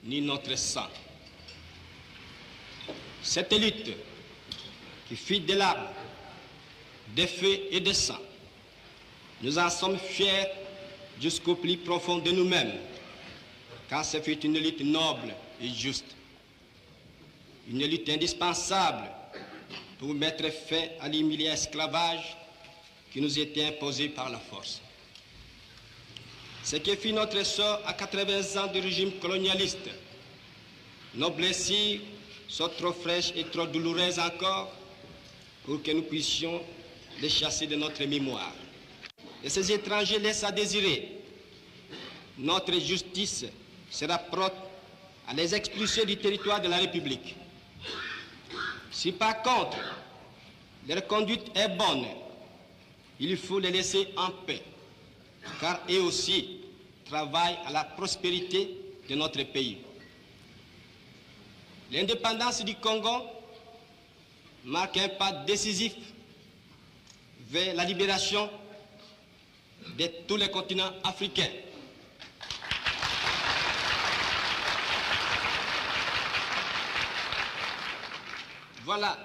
Ni notre sang. Cette lutte qui fit des larmes, des feux et des sang, nous en sommes fiers jusqu'au plus profond de nous-mêmes, car ce fut une lutte noble et juste, une lutte indispensable pour mettre fin à l'humiliant esclavage qui nous était imposé par la force. Ce qui fit notre sort à 80 ans de régime colonialiste. Nos blessures sont trop fraîches et trop douloureuses encore pour que nous puissions les chasser de notre mémoire. Et ces étrangers laissent à désirer. Notre justice sera prompte à les expulser du territoire de la République. Si par contre leur conduite est bonne, il faut les laisser en paix, car eux aussi travaillent à la prospérité de notre pays. L'indépendance du Congo marque un pas décisif vers la libération de tous les continents africains. Voilà,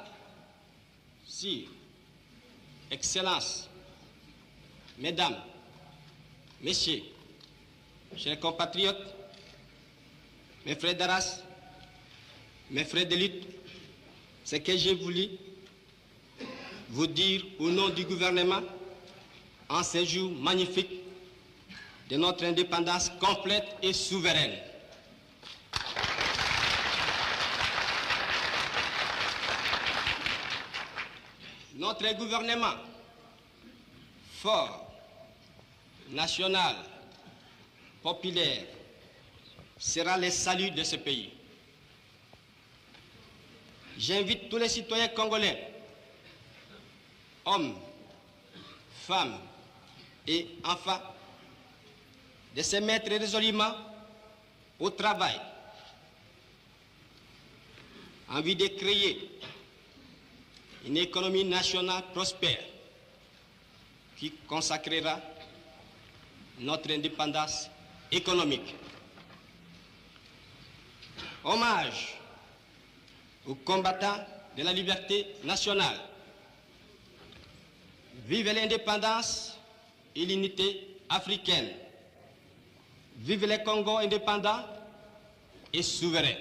si, Excellences, Mesdames, Messieurs, chers compatriotes, mes frères d'Arras, mes frères de lutte, ce que j'ai voulu vous dire au nom du gouvernement en ce jour magnifique de notre indépendance complète et souveraine. Notre gouvernement fort, national, populaire, sera le salut de ce pays. J'invite tous les citoyens congolais, hommes, femmes et enfants, de se mettre résolument au travail en vue de créer une économie nationale prospère qui consacrera notre indépendance économique. Hommage aux combattants de la liberté nationale. Vive l'indépendance et l'unité africaine. Vive le Congo indépendant et souverain.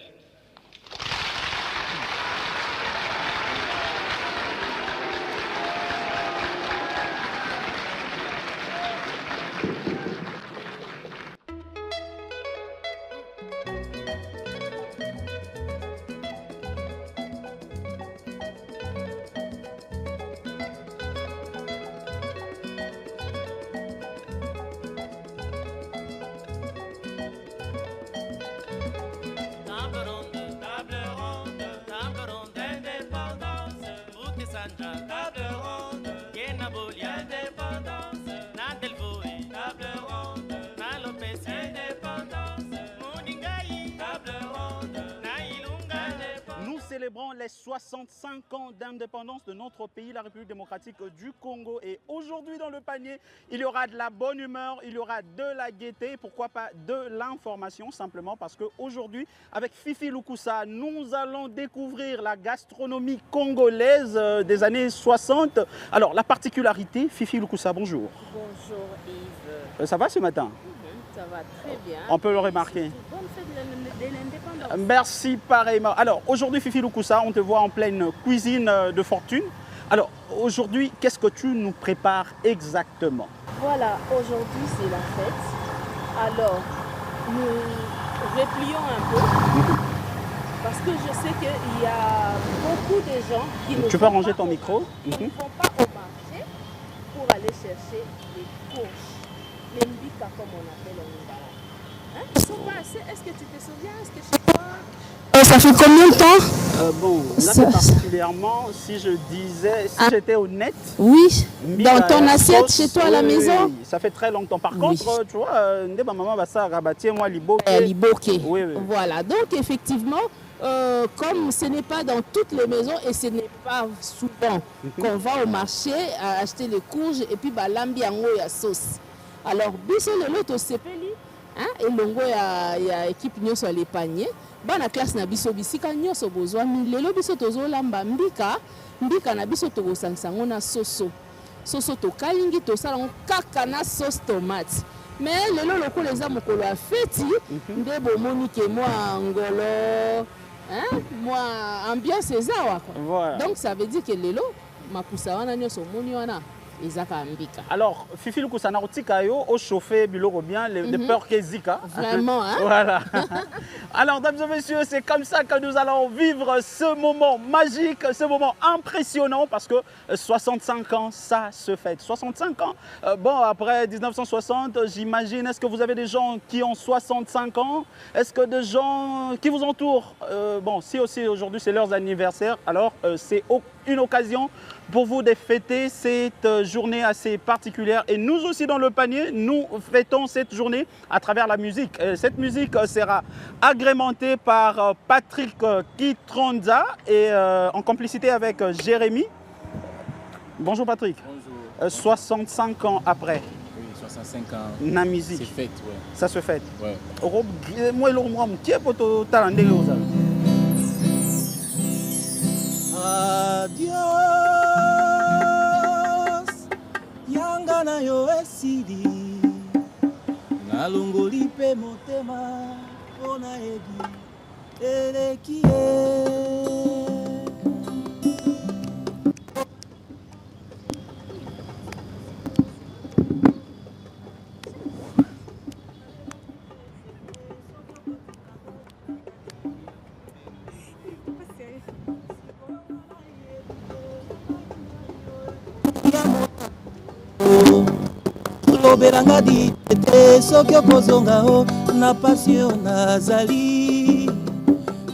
les 65 ans d'indépendance de notre pays, la République démocratique du Congo. Et aujourd'hui dans le panier, il y aura de la bonne humeur, il y aura de la gaieté, pourquoi pas de l'information, simplement parce qu'aujourd'hui, avec Fifi Lukusa, nous allons découvrir la gastronomie congolaise des années 60. Alors, la particularité, Fifi Lukusa, bonjour. Bonjour Yves. Ça va ce matin? Ça va très bien. On peut le remarquer. Bonne fête de l'indépendance. Merci pareillement. Alors, aujourd'hui, Fifi Lukusa, on te voit en pleine cuisine de fortune. Alors, aujourd'hui, qu'est-ce que tu nous prépares exactement? Voilà, aujourd'hui c'est la fête. Alors, nous replions un peu. Parce que je sais qu'il y a beaucoup de gens qui ne Tu peux ranger ton micro? Ils ne vont pas au marché pour aller chercher les courges. Les mbika comme on appelle en Lingala. Hein? Ils sont pas assez. Est-ce que tu te souviens? Est-ce que chez toi... Ça fait combien de temps? Bon, là particulièrement, si je disais, si j'étais honnête... Oui, mbika dans ton assiette sauce, chez toi à la maison? Oui, ça fait très longtemps. Par Oui. contre, tu vois, maman va ça rabattre moi liboke. Liboké. Oui, oui. Voilà, donc effectivement, comme ce n'est pas dans toutes les maisons et ce n'est pas souvent qu'on va au marché acheter les courges et puis balambi yango ya sauce. Alors, biso lelo to sepeli, hein, et longo ya équipe nyonso les paniers, bana classe na biso bisika nyonso bozwa lelo biso tozo lamba mbika na biso to sansango na soso. Soso to kalingi to salango kaka na sauce tomate. Mais lelo lokola eza mokolo ya feti nde bomoni ke moi ngolo, hein, moi ambiance eza waka. Voilà. Donc ça veut dire que lelo mapusa wana nyonso moni wana ezaka mbika. Alors, Fifi Lukusa na otika yo au chauffer biloko bien de peur que zika. Vraiment, hein? Voilà. Alors, dames et messieurs, c'est comme ça que nous allons vivre ce moment magique, ce moment impressionnant parce que 65 ans, ça se fête. 65 ans. Bon, après 1960, j'imagine, est-ce que vous avez des gens qui ont 65 ans? Est-ce que des gens qui vous entourent? Bon, si aussi aujourd'hui c'est leur anniversaire, alors c'est une occasion pour vous de fêter cette journée assez particulière. Et nous aussi dans le panier, nous fêtons cette journée à travers la musique. Cette musique sera agrémentée par Patrick Kitronza et en complicité avec Jérémy. Bonjour Patrick. Bonjour. 65 ans après. Oui, 65 ans. La musique. C'est fête, ouais. Ça se fête. Ouais. Moi, Adios, yanga na yo esili, nalongoli pe motema, ona edi, eleki lobelanga ditete soki okozonga o na pasio nazali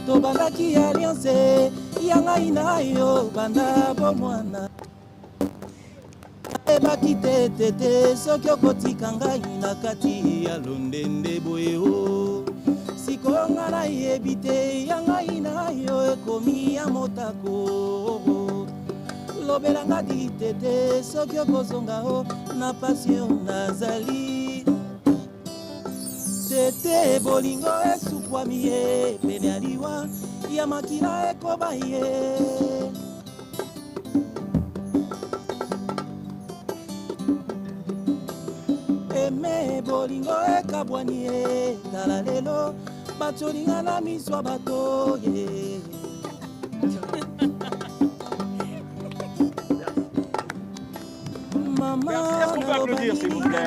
tobandaki alliance ya ngai na yo banda bomwana ebaki te tete soki okotika ngai na kati ya londende boye o sikoyo nga nayebi te ya ngai na yo ekomi ya motako lobelanga ditete soki okozonga o na pasio nazali tete bolingo esukwami ye pene ya liwa ya makila ekoba ye eme bolingo ekabwani ye tala lelo batyolinga na miswa bato ye Est-ce qu'on peut applaudir, s'il vous plaît?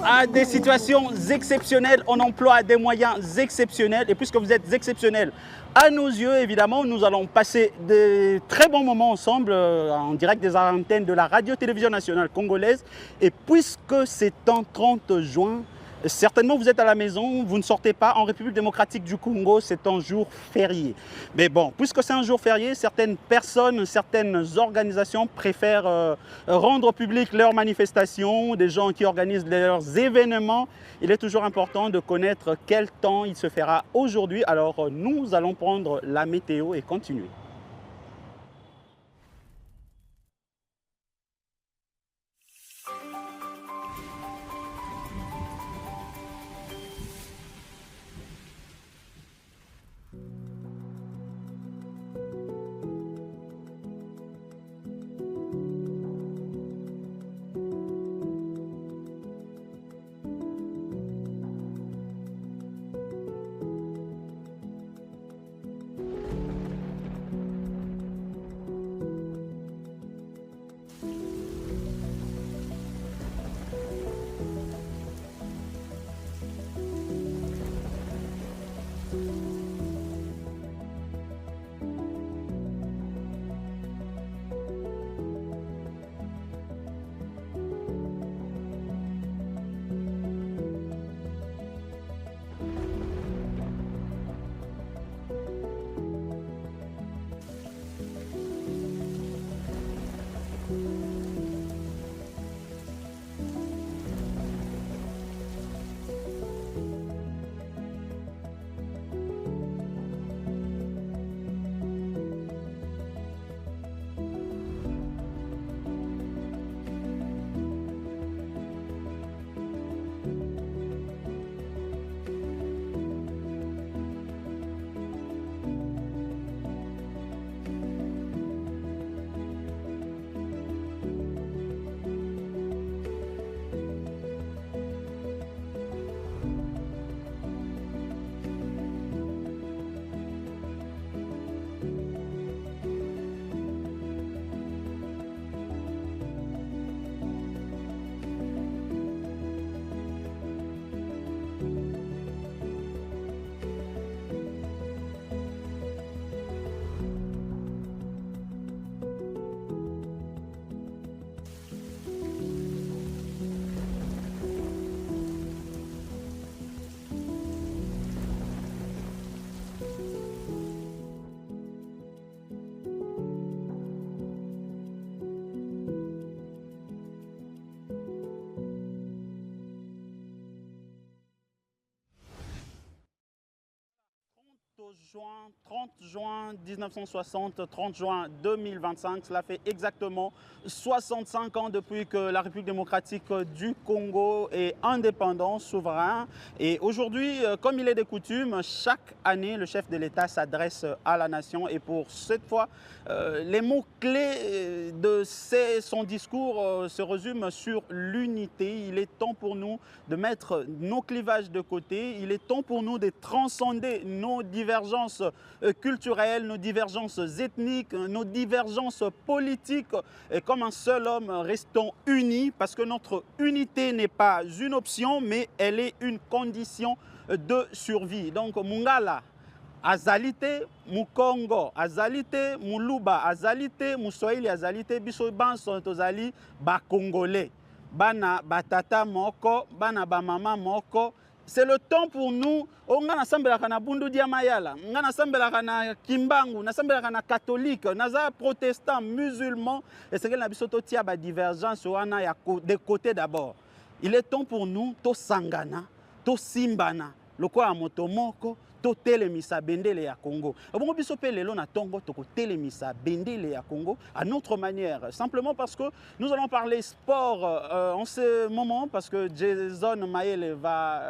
À des situations exceptionnelles, on emploie des moyens exceptionnels. Et puisque vous êtes exceptionnels à nos yeux, évidemment, nous allons passer de très bons moments ensemble en direct des antennes de la radio-télévision nationale congolaise. Et puisque c'est en 30 juin, Certainement, vous êtes à la maison, vous ne sortez pas. En République démocratique du Congo, c'est un jour férié. Mais bon, puisque c'est un jour férié, certaines personnes, certaines organisations préfèrent rendre public leurs manifestations, des gens qui organisent leurs événements. Il est toujours important de connaître quel temps il se fera aujourd'hui. Alors, nous allons prendre la météo et continuer. Juin, 30 juin 1960, 30 juin 2025, cela fait exactement 65 ans depuis que la République démocratique du Congo est indépendante, souverain. Et aujourd'hui, comme il est de coutume, chaque année, le chef de l'État s'adresse à la nation. Et pour cette fois, les mots-clés de son discours se résument sur l'unité. Il est temps pour nous de mettre nos clivages de côté. Il est temps pour nous de transcender nos divergences culturelles, nos divergences ethniques, nos divergences politiques. Et comme un seul homme, restons unis parce que notre unité n'est pas une option, mais elle est une condition de survie. Donc, Mungala, Azalité, Mukongo, Azalité, Muluba, Azalité, Muswahili, Azalité, Biso Banso, Tozali, ba Congolais, Bana Batata Moko, Bana Bamama Moko. C'est le temps pour nous. On a ensemble na bundu dia mayala, on a ensemble na kimbangu, on a ensemble na catholique, naza protestant, musulman. Et c'est que la biso tia ba divergence wana ya de côté d'abord. Il est temps pour nous to sangana, to simbana, lokwa motomoko. To telemisa bendele ya Congo. Bon biso pe lelo na tongo to telemisa bendele ya Congo à notre manière, simplement parce que nous allons parler sport en ce moment parce que Jason Mayele va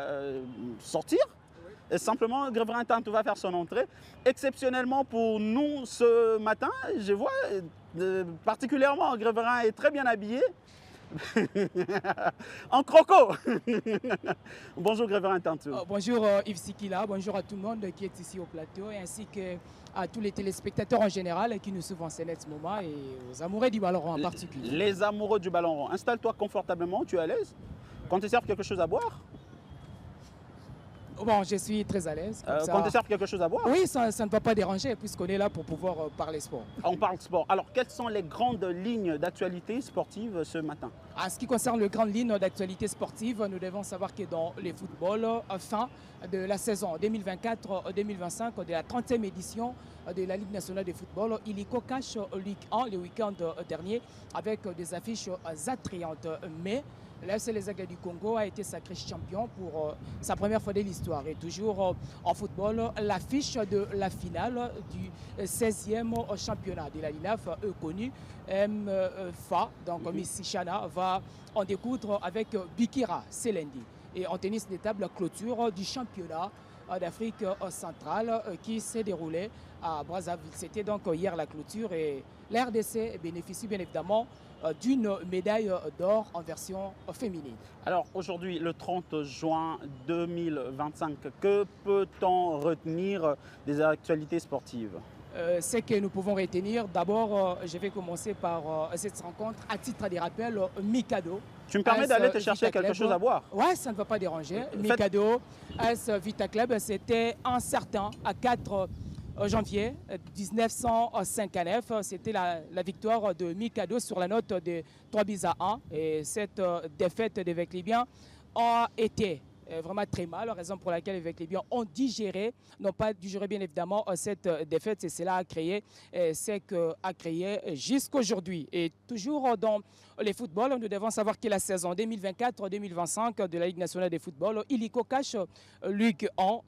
sortir. Et simplement, Gréverin Tantou va faire son entrée. Exceptionnellement pour nous ce matin, je vois particulièrement Gréverin est très bien habillé. En croco. Bonjour Gréverin Tantou. Bonjour Yves Sikila, bonjour à tout le monde qui est ici au plateau et ainsi qu'à tous les téléspectateurs en général qui nous suivent en ce moment et aux amoureux du ballon rond en particulier. Les amoureux du ballon rond, installe-toi confortablement, tu es à l'aise. Qu'on te serve quelque chose à boire? Bon, je suis très à l'aise. Qu'on te serve quelque chose à boire? Oui, ça ne va pas déranger puisqu'on est là pour pouvoir parler sport. On parle sport. Alors, quelles sont les grandes lignes d'actualité sportive ce matin? En ce qui concerne les grandes lignes d'actualité sportive, nous devons savoir que dans les footballs, fin de la saison 2024-2025 de la 30e édition de la Ligue nationale de football, Illico cache Ligue 1 le week-end dernier avec des affiches attrayantes. Mais l'AFC Les Aigles du Congo a été sacré champion pour sa première fois de l'histoire. Et toujours en football, l'affiche de la finale du 16e championnat de la LINAF connu MFA, donc Missy Chana, va en découdre avec Bikira Selendi. Et en tennis de table, la clôture du championnat d'Afrique centrale qui s'est déroulé à Brazzaville. C'était donc hier la clôture et la RDC bénéficie bien évidemment d'une médaille d'or en version féminine. Alors aujourd'hui, le 30 juin 2025, que peut-on retenir des actualités sportives? Ce que nous pouvons retenir, d'abord, je vais commencer par cette rencontre à titre de rappel, Mikado. Tu me permets d'aller te chercher quelque chose à boire? Ouais, ça ne va pas déranger. Mikado, AS Vita Club, c'était un certain à 4 janvier 1959. C'était la victoire de Mikado sur la note de 3-1. Et cette défaite des Veclibiens a été vraiment très mal, raison pour laquelle les Veclibiens ont digéré, n'ont pas digéré bien évidemment cette défaite, et cela a créé ce qu'a créé jusqu'aujourd'hui. Et toujours dans les footballs, nous devons savoir que la saison 2024-2025 de la Ligue nationale de football, Illico cache Ligue 1,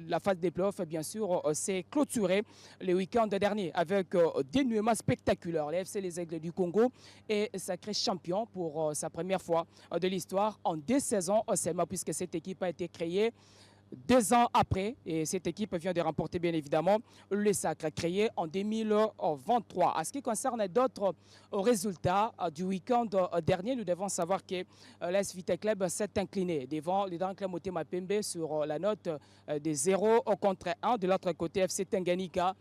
la phase des playoffs bien sûr s'est clôturée le week-end dernier avec dénouement spectaculaire. Le FC Les Aigles du Congo est sacré champion pour sa première fois de l'histoire en 2 saisons seulement, puisque cette équipe a été créée 2 ans après, et cette équipe vient de remporter bien évidemment le sacre créé en 2023. À ce qui concerne d'autres résultats du week-end dernier, nous devons savoir que l'AS Vita Club s'est incliné devant le Grand Club Motema Pembe sur la note de 0 contre 1. De l'autre côté, FC Tanganyika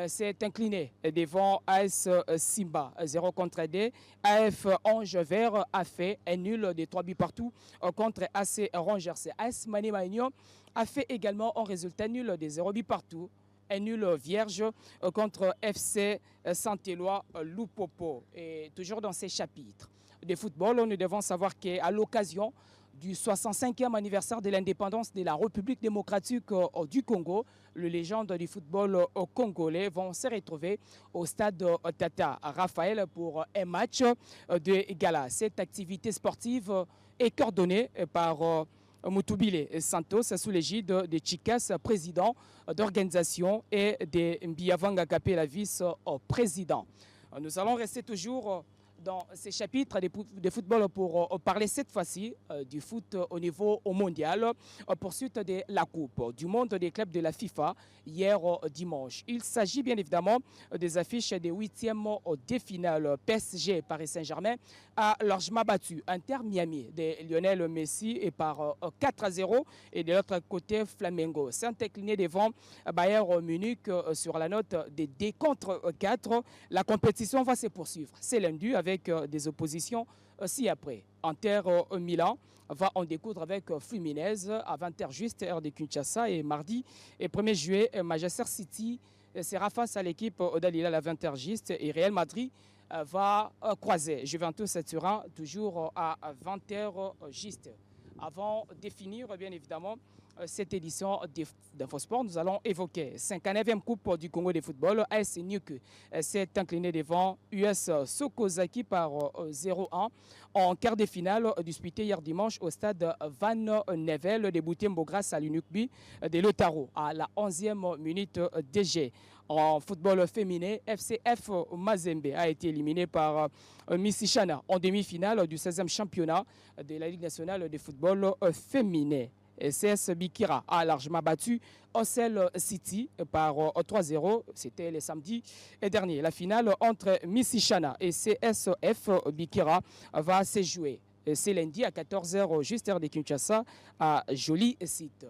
s'est incliné devant AS Simba 0 contre 2. AF Ange Vert a fait un nul de 3 buts partout contre AC Rangers. AS Maniema Union a fait également un résultat nul de 0 buts partout. Un nul vierge contre FC Saint-Éloi Lupopo. Et toujours dans ces chapitres de football, nous devons savoir qu'à l'occasion du 65e anniversaire de l'indépendance de la République démocratique du Congo, les légendes du football congolais vont se retrouver au stade Tata Raphaël pour un match de gala. Cette activité sportive est coordonnée par Moutubile Santos sous l'égide de Chikas, président d'organisation, et de Mbiavanga Kapé, la vice-président. Nous allons rester toujours dans ces chapitres de football pour parler cette fois-ci du foot au niveau mondial, poursuite de la Coupe du monde des clubs de la FIFA hier dimanche. Il s'agit bien évidemment des affiches des 8e de finale. PSG Paris Saint-Germain a largement battu Inter Miami de Lionel Messi et par 4-0, et de l'autre côté Flamengo s'est incliné devant Bayern Munich sur la note de 2 contre 4. La compétition va se poursuivre. C'est lundi avec des oppositions ci-après. Inter Milan va en découdre avec Fluminense à 20h juste, heure de Kinshasa, et mardi, et 1er juillet, Manchester City sera face à l'équipe d'Al-Hilal à 20h juste, et Real Madrid va croiser Juventus à Turin toujours à 20h juste. Avant de finir, bien évidemment, cette édition d'Infosport, nous allons évoquer 59e Coupe du Congo de football. AS Nuke s'est incliné devant US Sokozaki par 0-1 en quart de finale disputé hier dimanche au stade Van Nevel de Butembo grâce à l'Unukbi de Lotaro à la 11e minute DG. En football féminin, FCF Mazembe a été éliminé par Missy Chana en demi-finale du 16e championnat de la Ligue nationale de football féminin. CS Bikira a largement battu Ocel City par 3-0. C'était le samedi dernier. La finale entre Missy Chana et CSF Bikira va se jouer. C'est lundi à 14h juste heure de Kinshasa à Joli Site.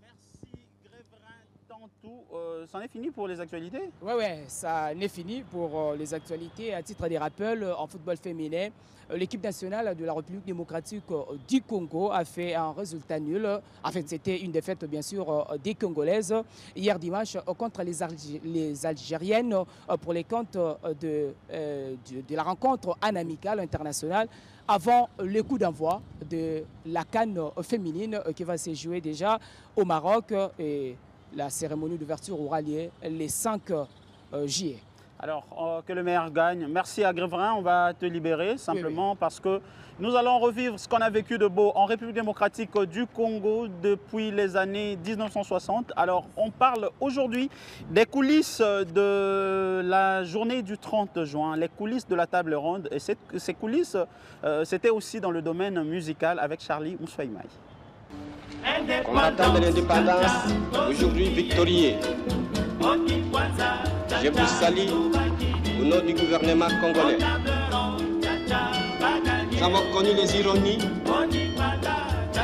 Merci Gréverin en tout, c'en est fini pour les actualités? Oui, ça n'est fini pour les actualités. À titre des rappels, en football féminin, l'équipe nationale de la République démocratique du Congo a fait un résultat nul. En fait, c'était une défaite, bien sûr, des Congolaises hier dimanche contre les Algériennes pour les comptes de la rencontre en amicale internationale avant le coup d'envoi de la CAN féminine qui va se jouer déjà au Maroc. Et la cérémonie d'ouverture aura lieu les 5 juillet. Alors, que le meilleur gagne. Merci à Gréverin, on va te libérer simplement parce que nous allons revivre ce qu'on a vécu de beau en République démocratique du Congo depuis les années 1960. Alors, on parle aujourd'hui des coulisses de la journée du 30 juin, les coulisses de la table ronde. Et ces coulisses, c'était aussi dans le domaine musical avec Charlie Moussaïmaï. Combattant de l'indépendance, aujourd'hui victorieux. Je vous salue au nom du gouvernement congolais. Nous avons connu les ironies,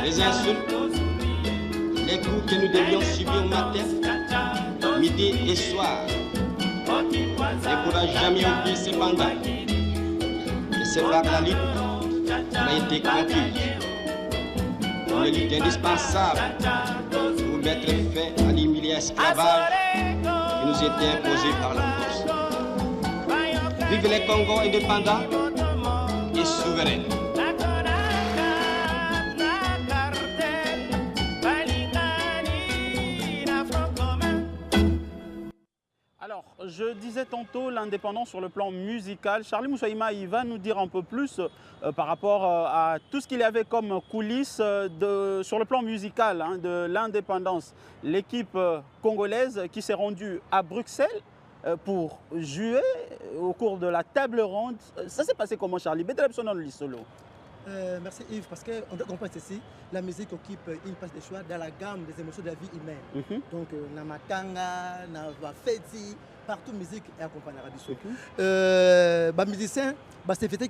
les insultes, les coups que nous devions subir matin, midi et soir. Ne pourra jamais oublier cependant. Et c'est par la lutte qu'on a été conquise. Une lutte indispensable pour mettre fin à l'humiliant esclavage qui nous était imposé par la force. Vive les Congos indépendants et souverains. Alors, je disais tantôt l'indépendance sur le plan musical. Charlie Moussaïma, il va nous dire un peu plus par rapport à tout ce qu'il y avait comme coulisses sur le plan musical de l'indépendance. L'équipe congolaise qui s'est rendue à Bruxelles pour jouer au cours de la table ronde. Ça s'est passé comment, Charlie? Merci Yves, parce qu'on doit comprendre ceci, la musique occupe une place de choix dans la gamme des émotions de la vie humaine. Donc, na matanga, na feti, partout musique est accompagnée à Rabisso. Les musiciens, c'est fêté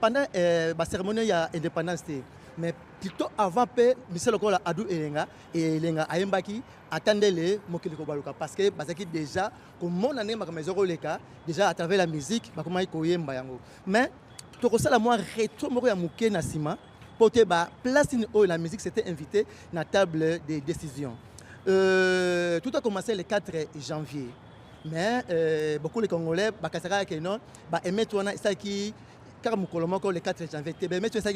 pendant la cérémonie de l'indépendance, mais plutôt avant que Michel Okola Adou Elenga et Elenga Ayembaki attendaient les Mokili Kobaluka, parce que déjà, comme mon année, déjà à travers la musique, mais tout ça, moi, retour à Mouké Nassima, pour que la place de la musique s'était invitée dans la table de décision. Tout a commencé le 4 janvier. Mais beaucoup de Congolais, aimaient ça qui, car le 4 janvier,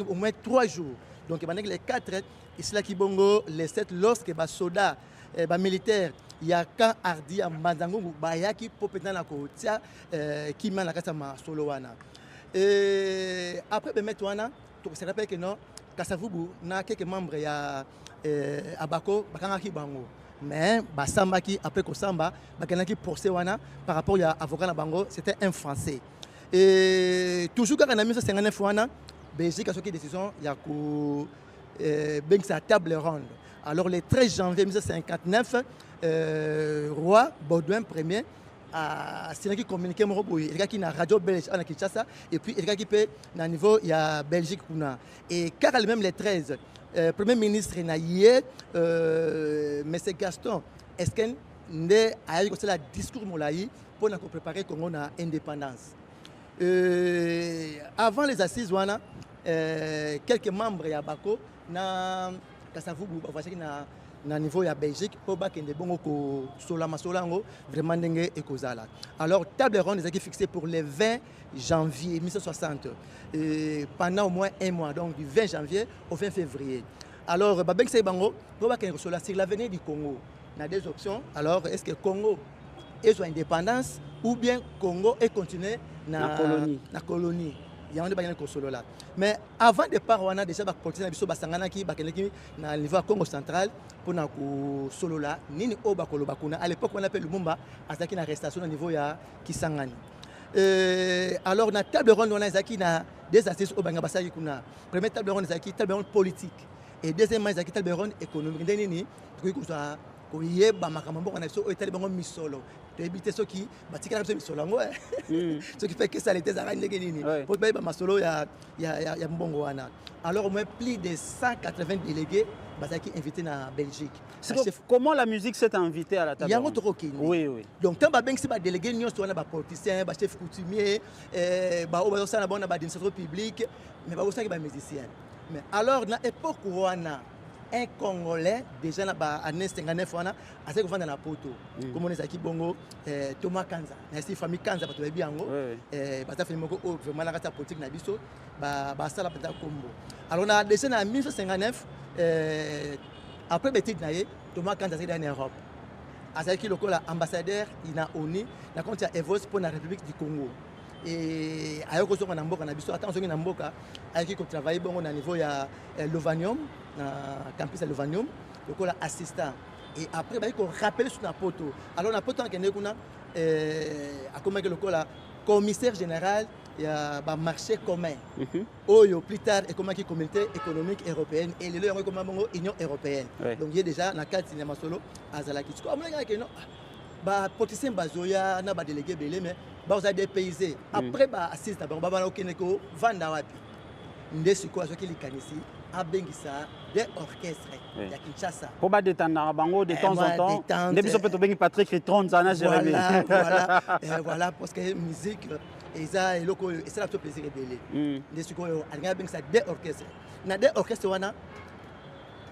au moins 3 jours. Donc, le 4, c'est qui bongo, le 7, lorsque les soldats, les militaires, il y a quand Hardi à Mazango, qui peut être dans la qui m'a la casa soloana. Et après, tu se rappelles que non, Kassavubu, na quelques membres à Bako, Bakangaki Bango. Mais Basambaki, après Kosamba, Bakanaki procès par rapport à l'avocat Bango, c'était un Français. Et toujours quand on a mis ce 59 fois, Belgique a pris une décision, il y a sa table ronde. Alors le 13 janvier 1959, roi Baudouin Ier c'est qui communiqué mon robot il y a qui na radio belge à Kinshasa et puis il y a qui peut na niveau il y a Belgique kuna et car même les 13 premier ministre na hier monsieur Gaston est-ce que ne a eu la discours molai pour nous préparer Congo na indépendance avant les assises wana quelques membres ya Bako na Kassavubu voici na na niveau ya Belgique pour bakende bongo ko solama solango vraiment ndenge ekozala. Alors table ronde est fixée pour le 20 janvier 1960 pendant au moins un mois, donc du 20 janvier au 20 février. Alors babeng say bango pour bakende sola sur l'avenir du Congo. On a deux options. Alors est-ce que Congo est son indépendance ou bien Congo est continué na colonie. Il y a un débat consolo là. Mais avant de départ, on a déjà continué à basangana qui bakeleki na niveau Congo central pour na ko solo là nini o bakolo bakuna. À l'époque on appelle Lumumba azaki na arrestation au niveau ya Kisangani. Alors na table ronde on a zaki na des assises au banga basaki kuna. Première table ronde zaki table ronde politique et deuxième zaki table ronde économique. Ndeni ko ko ça ko yeba makambo on a so table ronde misolo. Éviter ceux qui batika na misolo ngo ce qui fait que ça les arènes ndenge nini pour ba masolo ya mbongo wana. Alors au moins plus de 180 délégués bazaki invité na Belgique. Comment la musique s'est invitée à la table? Oui, oui. Donc tant babengsi ba délégué nyonso wana ba politicien, ba chef coutumier, ba o ba osana bona ba administrateur public, mais ba osaki ba musicien. Mais alors na époque wana un Congolais déjà na ba année 59 wana assez kovanda na poto. Comme on ezaki bongo Thomas Kanza. Na si famille Kanza ba to bebi yango. Ba ta famille moko vraiment la rata politique na biso ba sala penta kombo. Alors on a déjà en 1959 après bêtise naie Thomas Kanza c'est en Europe. Azaki lokola ambassadeur ina ONU na compte ya Evos pour la République du Congo. Et ayoko zonga na mboka na biso attends zonga na mboka ayaki ko travailler bongo na niveau ya Lovanium na campus ya Lovanium lokola assistant et après ba ko rappeler sur na poto. Alors na poto en kuna akoma ke lokola commissaire général il y a un marché commun. Oyo plus tard et comme communauté économique européenne et le comme Union européenne. Donc il y a déjà na carte cinéma solo azalaki. Ko amona ke no ba politicien bazoya na ba délégué belé mais ba oza dépaysé. Après ba assiste ba ba na ko vanda wapi. Ndesi ko azoki likanisi abengisa des orchestres ya Kinshasa. Pour ba détendre bango de temps en temps. Depuis so peut bengi Patrick Ritron zana Jérémy. Voilà parce que musique et ça et loko et ça la plaisir belé. Ndesi ko alga bengisa des orchestres. Na des orchestres wana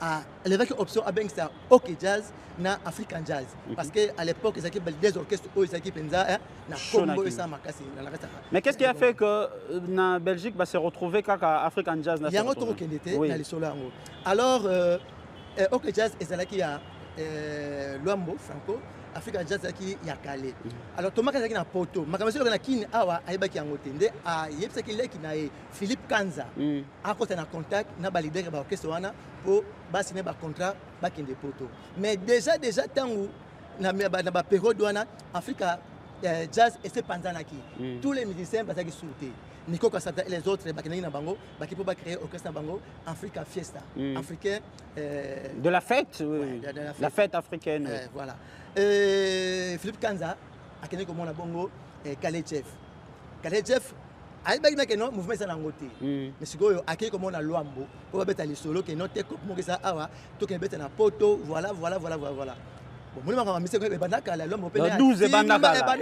a l'évêque option abengisa OK jazz na African jazz parce que à l'époque ils étaient des orchestres où ils étaient penza na Congo et ça makasi na resta. Mais qu'est-ce qui a fait que na Belgique va se retrouver kaka African jazz na? Il y a un autre qui était na les solo. Alors OK jazz ezalaki ya Luambo Franco African jazz qui ya Calais. Alors Thomas Kanza qui na poto makamasi na kini awa ayebaki yango tende a yebsaki leki na Philippe Kanza a côté na contact na ba leader ba orchestre wana pour ba signer ba contrat ba kende poto. Mais déjà tangu na ba période wana Africa jazz et c'est panzanaki. Tous les musiciens bazaki sauter. Nico Kasata et les autres bakina na bango baki pour ba créer orchestre bango Africa Fiesta africain de la fête, oui. La fête africaine. Voilà. Philippe Kanza a connu comme on a bongo Kalechev. Kalechev a bagina que non mouvement ça nangote. Mais sikoyo a connu comme on a Luambo pour mettre les solo que non te coupe mo que ça awa to que mettre na poto voilà. Bon moi ma mise ko bandaka la Luambo pe 12 bandaka.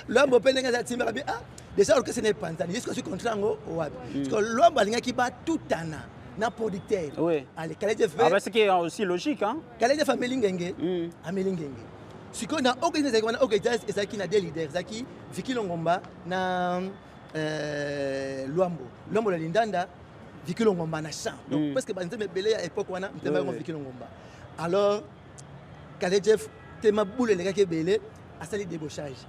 Luambo pe nga timba bi déjà que ce n'est pas Tanzanie est-ce que ce contrat ngo wapi. Parce que Luambo alinga ki ba tutana na producteur. Oui. Allez, Kalechev. Ah bah c'est qui est aussi logique hein. Kalechev a melingenge. A melingenge. Si qu'on a organisé qu'on a organisé et ça qui n'a des leaders, ça qui Vicky Longomba na Luambo la lindanda Vicky Longomba na chant. Donc parce que banze me belé à époque wana m'teba ko Vicky Longomba. Alors Kalechev tema boule les gars qui belé a sali débauchage.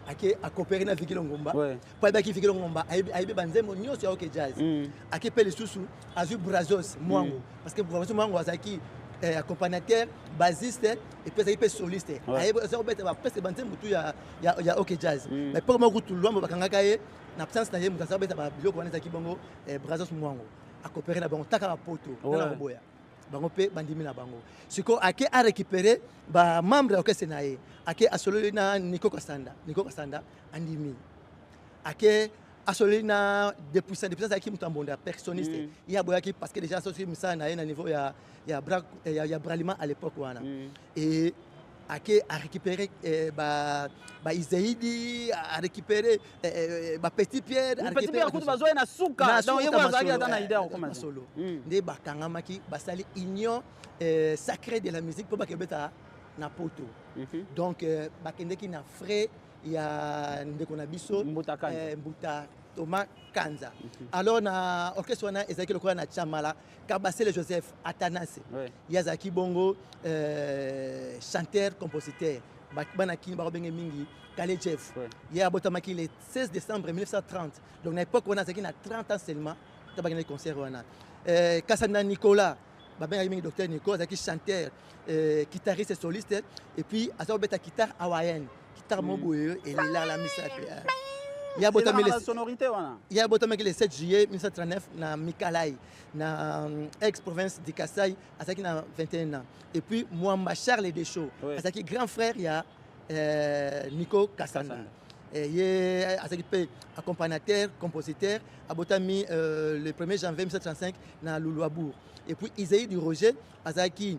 Ake a coopéré na Vicky Longomba. Pour ba ki Vicky Longomba aibe banze mo nyos ya OK jazz. Ake pele susu azu Brazos Mwango parce que Brazos Mwango azaki accompagnateur, bassiste et puis il peut soliste. Ça obet va presque banze mutu ya OK jazz. Mais pour moi tout Luambo bakanga kaye na absence na yemu ça obet ba biloko wana zaki bongo Brazos Mwango a coopéré na bango taka poto na boya. Bango pe bandimi na bango. Siko ake a récupérer ba membre ya orchestre na ye. Ake asolo na Nico Kasanda andimi. Ake asolo na depuis ça qui mutambonda personniste. Il y a boya qui parce que déjà associé ça na niveau ya Bralima à l'époque wana. Et ake a récupérer ba Izaidi a récupérer ba Petit Pierre a récupérer Petit Pierre bazoya na suka donc yebo azali ata na idée comment solo nde bakanga maki basali union sacrée de la musique pour bakebeta na poto. Donc bakendeki na frais ya ndeko na biso Mbuta Thomas Kanza. Alors na orchestre wana ezaki lokola na Chamala Kabasele Joseph Atanase. Yazaki bongo chanteur compositeur. Bana kini ba benge mingi Kalechev. Ya botamaki le 16 décembre 1930. Donc na époque wana zaki na 30 ans seulement tabagina concert wana. Kasanda Nicolas Babenga mingi docteur Nicolas zaki chanteur guitariste et soliste et puis azo beta guitare hawaïenne. Guitare moboye et la misa. Il y a la sonorité wana. Il y a botamaki le 7 juillet 1939 na Mikalai na ex-province de Kasaï asaki na 21 ans. Et puis Mwamba Charles Deschaux asaki grand frère il y a Nico Kasanda. azaki pe accompagnateur, compositeur, abotami le 1er janvier 1935 na Luluabourg. Et puis Isaïe du Roger, azaki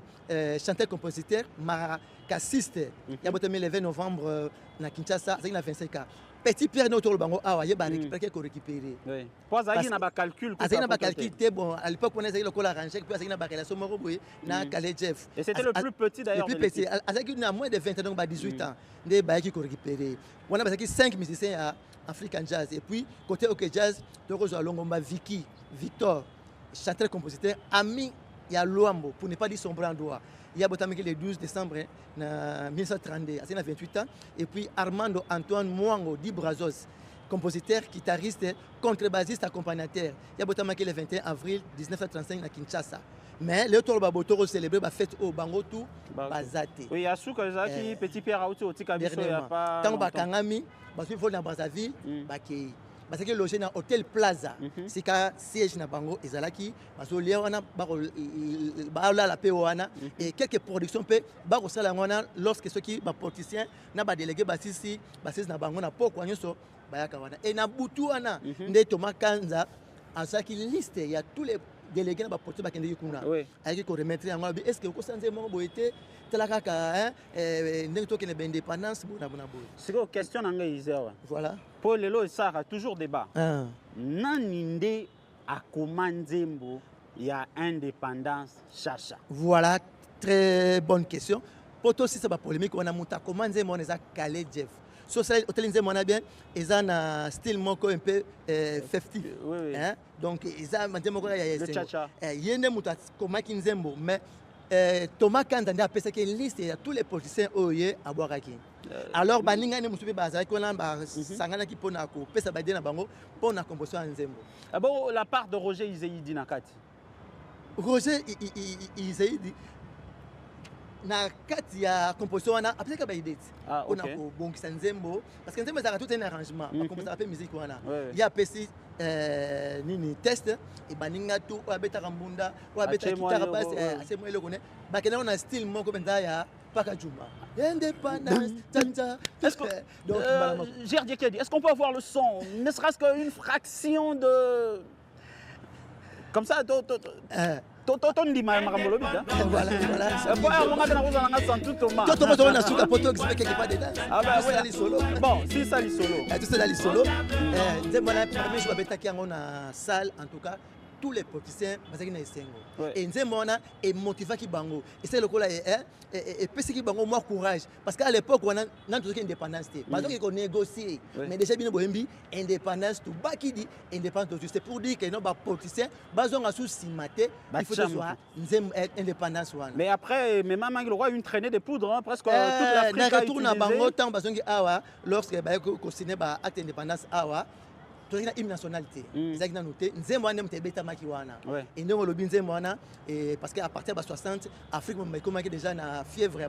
chanteur, compositeur, maracassiste. Abotami le 20 novembre na Kinshasa, azaki na 25 ans. Petit Pierre notre le bango awa yeba récupérer ko récupérer. Oui. Pour azaki na ba calcul. Azaki na ba calcul té bon à l'époque on azaki le col arrangé puis azaki na ba relation moko boye na Calais Jeff. Et c'était le plus petit d'ailleurs. Le plus petit azaki na moins de 20 ans donc ba 18 ans. Ndé ba ki ko récupérer. On a azaki 5 musiciens à African Jazz et puis côté OK Jazz to rezo Longomba Vicky, Victor, chanteur compositeur ami ya Luambo pour ne pas dire son bras droit. Il y a Botamiki le 12 décembre 1932, à 28 ans. Et puis Armando Antoine Mwango Di Brazos, compositeur, guitariste, contrebassiste, accompagnateur. Il y a Botamiki le 21 avril 1935 à Kinshasa. Mais le tour Babotoro célébré la fête au Bangotou, Bazate. Oui, il y a Souka qui Petit Pierre Aouti, Otikabiso, il n'y a pas. Tant que Kangami, parce qu'il faut dans Brazzaville, parce que logé dans Hôtel Plaza, c'est qu'un siège na bango ezalaki, parce que léona la peoana et quelques productions pe baro sala ngona lorsque ceux qui ba politiciens na ba délégué basisi basis na bango na poko nyoso bayaka wana et na butu wana nde Thomas Kanza azaki liste il y a tous les délégués na ba politiciens ba kende kuna avec ko remettre yango est-ce que ko sanze mo boité telaka ka ndenge to kene indépendance bona bona boy c'est une question na ngai izewa voilà pour lelo ça a toujours débat nani nde akoma nzembo ya indépendance chacha. Voilà, très bonne question. Pour toi aussi, c'est pas polémique. On a monté comment nzembo on est Calais Jeff. So ça hôtel nzembo on a bien, ils ont un style moko un peu festif. Hein? Donc ils ont nzembo ko ya le chacha. Yende muta comment nzembo mais Thomas Kanda a appelé ça une liste et tous les politiciens oye à Boaraki. Alors baninga ne musubi bazali ko na ba sangana ki pona ko pesa ba dina bango pona composition nzembo. Ah bon la part de Roger Izeidi nakati. Roger Izeidi na kati ya composition wana après ka ba idée. On a ko bongisa nzembo parce que nzembo ça tout un arrangement, on commence à faire musique wana. Il y a PC nini test et baninga tout o abeta kambunda o abeta guitare basse assez moi le connaît ba kena on a style moko benda ya paka juma indépendance tata. Est-ce que est-ce qu'on peut avoir le son ne serait-ce qu'une fraction de comme ça Toto ndi makambo bida. Voilà. Pour on a dans la ngasa sans tout Thomas. Toto on a suka poto qui quelque part dedans. Ah bah oui, solo. Bon, si ça li solo. Tout ça li solo. Nzembo na premier jour betaki yango na salle en tout cas tous les politiciens bazaki na esengo. Et nzembo na et motivaki bango. Et c'est le cola et pesiki bango moi courage parce qu'à l'époque on a nan tout indépendance té. Parce qu'on négocier mais déjà bien boyembi indépendance tout bakidi indépendance c'est pour dire que non ba politiciens bazonga sous simaté il faut que soit nzembo indépendance wana. Mais après même maman il aura une traînée de poudre hein, presque toute l'Afrique. Na retourne na bango tant bazongi awa lorsque ba ko signer ba acte indépendance awa tu as une nationalité. Ils ont noté. Nzembo ane mtebeta maki wana. Et nous le bin nzembo wana parce qu'à partir de 60 Afrique mais comment déjà na fièvre ya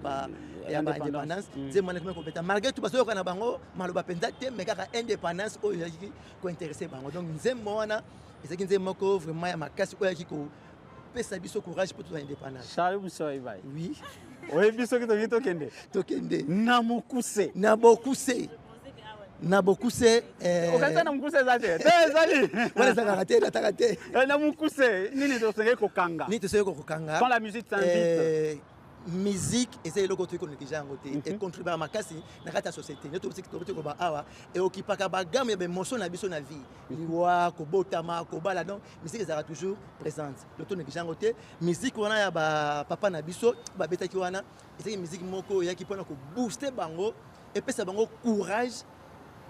indépendance. Nzembo ane comme beta malgré tout parce que na bango maloba penza te mais kaka indépendance o yaki ko intéressé bango. Donc nzembo wana ezaki nzembo ko vraiment ya makasi o yaki ko pesa biso courage pour toute indépendance. Charles Moussoy vai. Oui. Oui biso to kende. To kende. Na mokuse. Na beaucoup c'est okata na mukuse zate ezali wala za raté na mukuse nini to senge kokanga ni to senge kokanga quand la musique t'invite musique essaye le côté qu'on déjà ngoté et contribuer à makasi na kata société ne to ko ba awa et okipaka ba gamme be motion na biso na vie liwa ko botama ko bala donc musique sera toujours présente le to ne déjà ngoté musique wana ya ba papa na biso ba betaki wana et musique moko ya ki pona ko booster bango et pesa bango courage.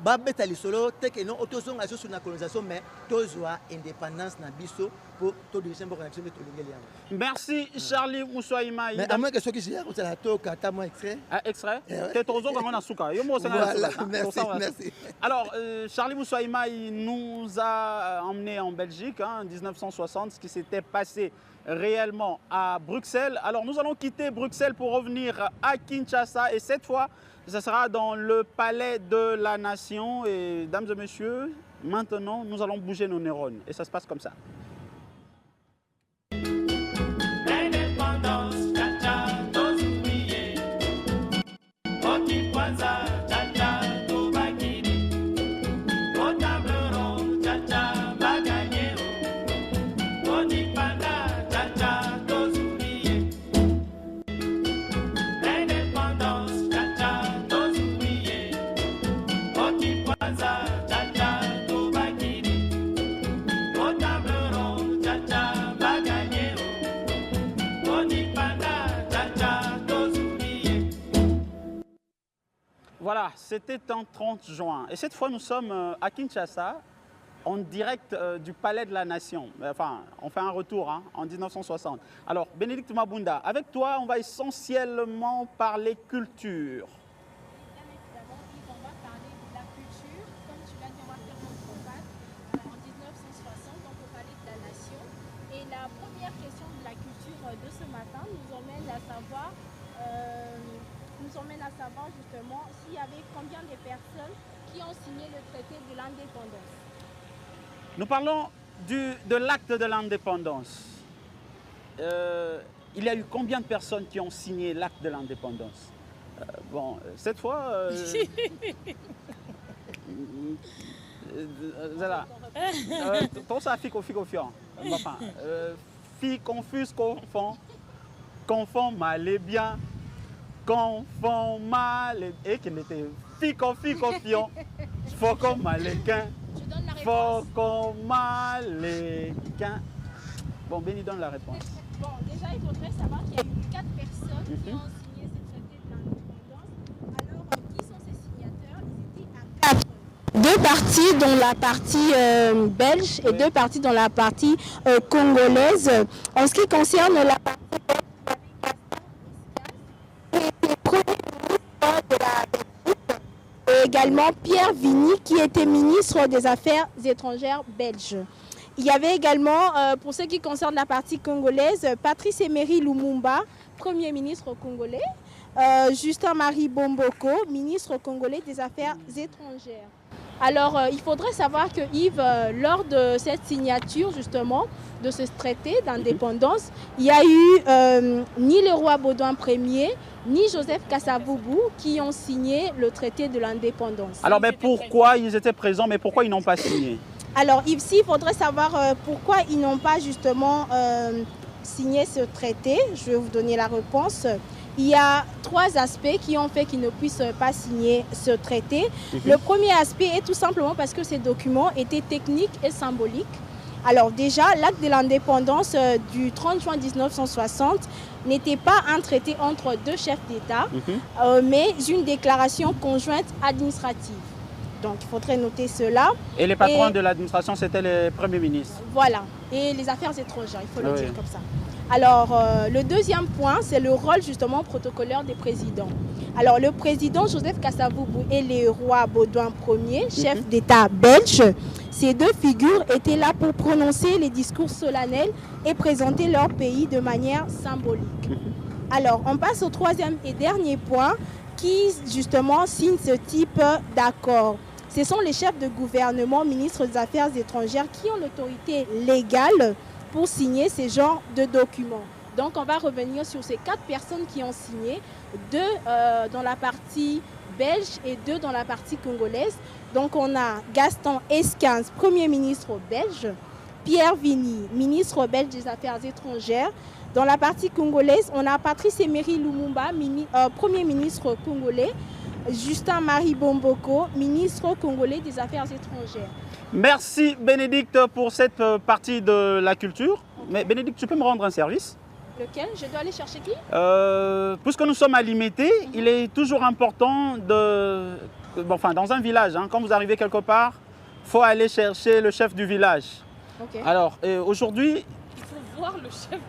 Babeta lisolo teke non autosonga sur la colonisation mais tozwa indépendance na biso pour to diriger mboko na biso to lingeli yango. Merci Charlie Moussoima. Mais à moins que ce qui j'ai raconté la toka ta moi extrait. Ah extrait. T'es tozo quand on a souka. Yo mo voilà, merci. Alors Charlie Moussoima il nous a emmené en Belgique en 1960 ce qui s'était passé réellement à Bruxelles. Alors nous allons quitter Bruxelles pour revenir à Kinshasa et cette fois ça sera dans le palais de la nation et dames et messieurs, maintenant nous allons bouger nos neurones et ça se passe comme ça. Voilà, c'était un 30 juin. Et cette fois, nous sommes à Kinshasa, en direct du Palais de la Nation. Enfin, on fait un retour en 1960. Alors, Bénédicte Mabunda, avec toi, on va essentiellement parler culture. Bien évidemment, Yves, on va parler de la culture. Comme tu l'as dit, on va faire un propane en 1960, on peut parler de la nation. Et la première question de la culture de ce matin nous emmène à savoir justement s'il y avait combien de personnes qui ont signé le traité de l'indépendance. Nous parlons de l'acte de l'indépendance. Il y a eu combien de personnes qui ont signé l'acte de l'indépendance? Cette fois... voilà. Tout ça, fille confiant. Enfin, fille confuse, confond mal et bien. Confond mal et qu'il était fille confiant. Faut comme maléquin. Faut comme maléquin. Bon, Béni donne la réponse. Bon, déjà, il faudrait savoir qu'il y a eu 4 personnes qui ont signé ce traité de l'indépendance. Alors, qui sont ces signataires? Ils étaient à 4. 2 parties dans la partie belge et 2 parties dans la partie congolaise. En ce qui concerne la partie belge, il y avait Gaston Escas, qui était premier ministre de la Belgique, et également Pierre Vigny, qui était ministre des Affaires étrangères belge. Il y avait également, pour ce qui concerne la partie congolaise, Patrice Emery Lumumba, Premier ministre congolais, Justin-Marie Bomboko, ministre congolais des Affaires étrangères. Alors, il faudrait savoir que Yves, lors de cette signature justement de ce traité d'indépendance, il n'y a eu ni le roi Baudouin Ier, ni Joseph Kasavubu qui ont signé le traité de l'indépendance. Alors, mais pourquoi ils étaient présents, mais pourquoi ils n'ont pas signé? Alors, ici, il faudrait savoir pourquoi ils n'ont pas justement signé ce traité. Je vais vous donner la réponse. Il y a 3 aspects qui ont fait qu'ils ne puissent pas signer ce traité. Le premier aspect est tout simplement parce que ces documents étaient techniques et symboliques. Alors déjà, l'acte de l'indépendance du 30 juin 1960 n'était pas un traité entre 2 chefs d'État, mais une déclaration conjointe administrative. Donc il faudrait noter cela. Et les patrons de l'administration, c'était les premiers ministres. Voilà, et les affaires étrangères, il faut le dire comme ça. Alors, le deuxième point, c'est le rôle justement protocolaire des présidents. Alors, le président Joseph Kasavubu et le roi Baudouin Ier, chef d'État belge, ces 2 figures étaient là pour prononcer les discours solennels et présenter leur pays de manière symbolique. Alors, on passe au 3e et dernier point qui justement signe ce type d'accord. Ce sont les chefs de gouvernement, ministres des Affaires étrangères qui ont l'autorité légale pour signer ces genres de documents. Donc on va revenir sur ces 4 personnes qui ont signé, 2 dans la partie belge et 2 dans la partie congolaise. Donc on a Gaston Escas, Premier ministre belge, Pierre Vigny, ministre belge des Affaires étrangères. Dans la partie congolaise, on a Patrice Emery Lumumba, Premier ministre congolais, Justin-Marie Bomboko, ministre congolais des Affaires étrangères. Merci Bénédicte pour cette partie de la culture. Mais Bénédicte, tu peux me rendre un service? Lequel? Je dois aller chercher qui? Puisque nous sommes à Limité, il est toujours important dans un village, quand vous arrivez quelque part, il faut aller chercher le chef du village. Alors aujourd'hui,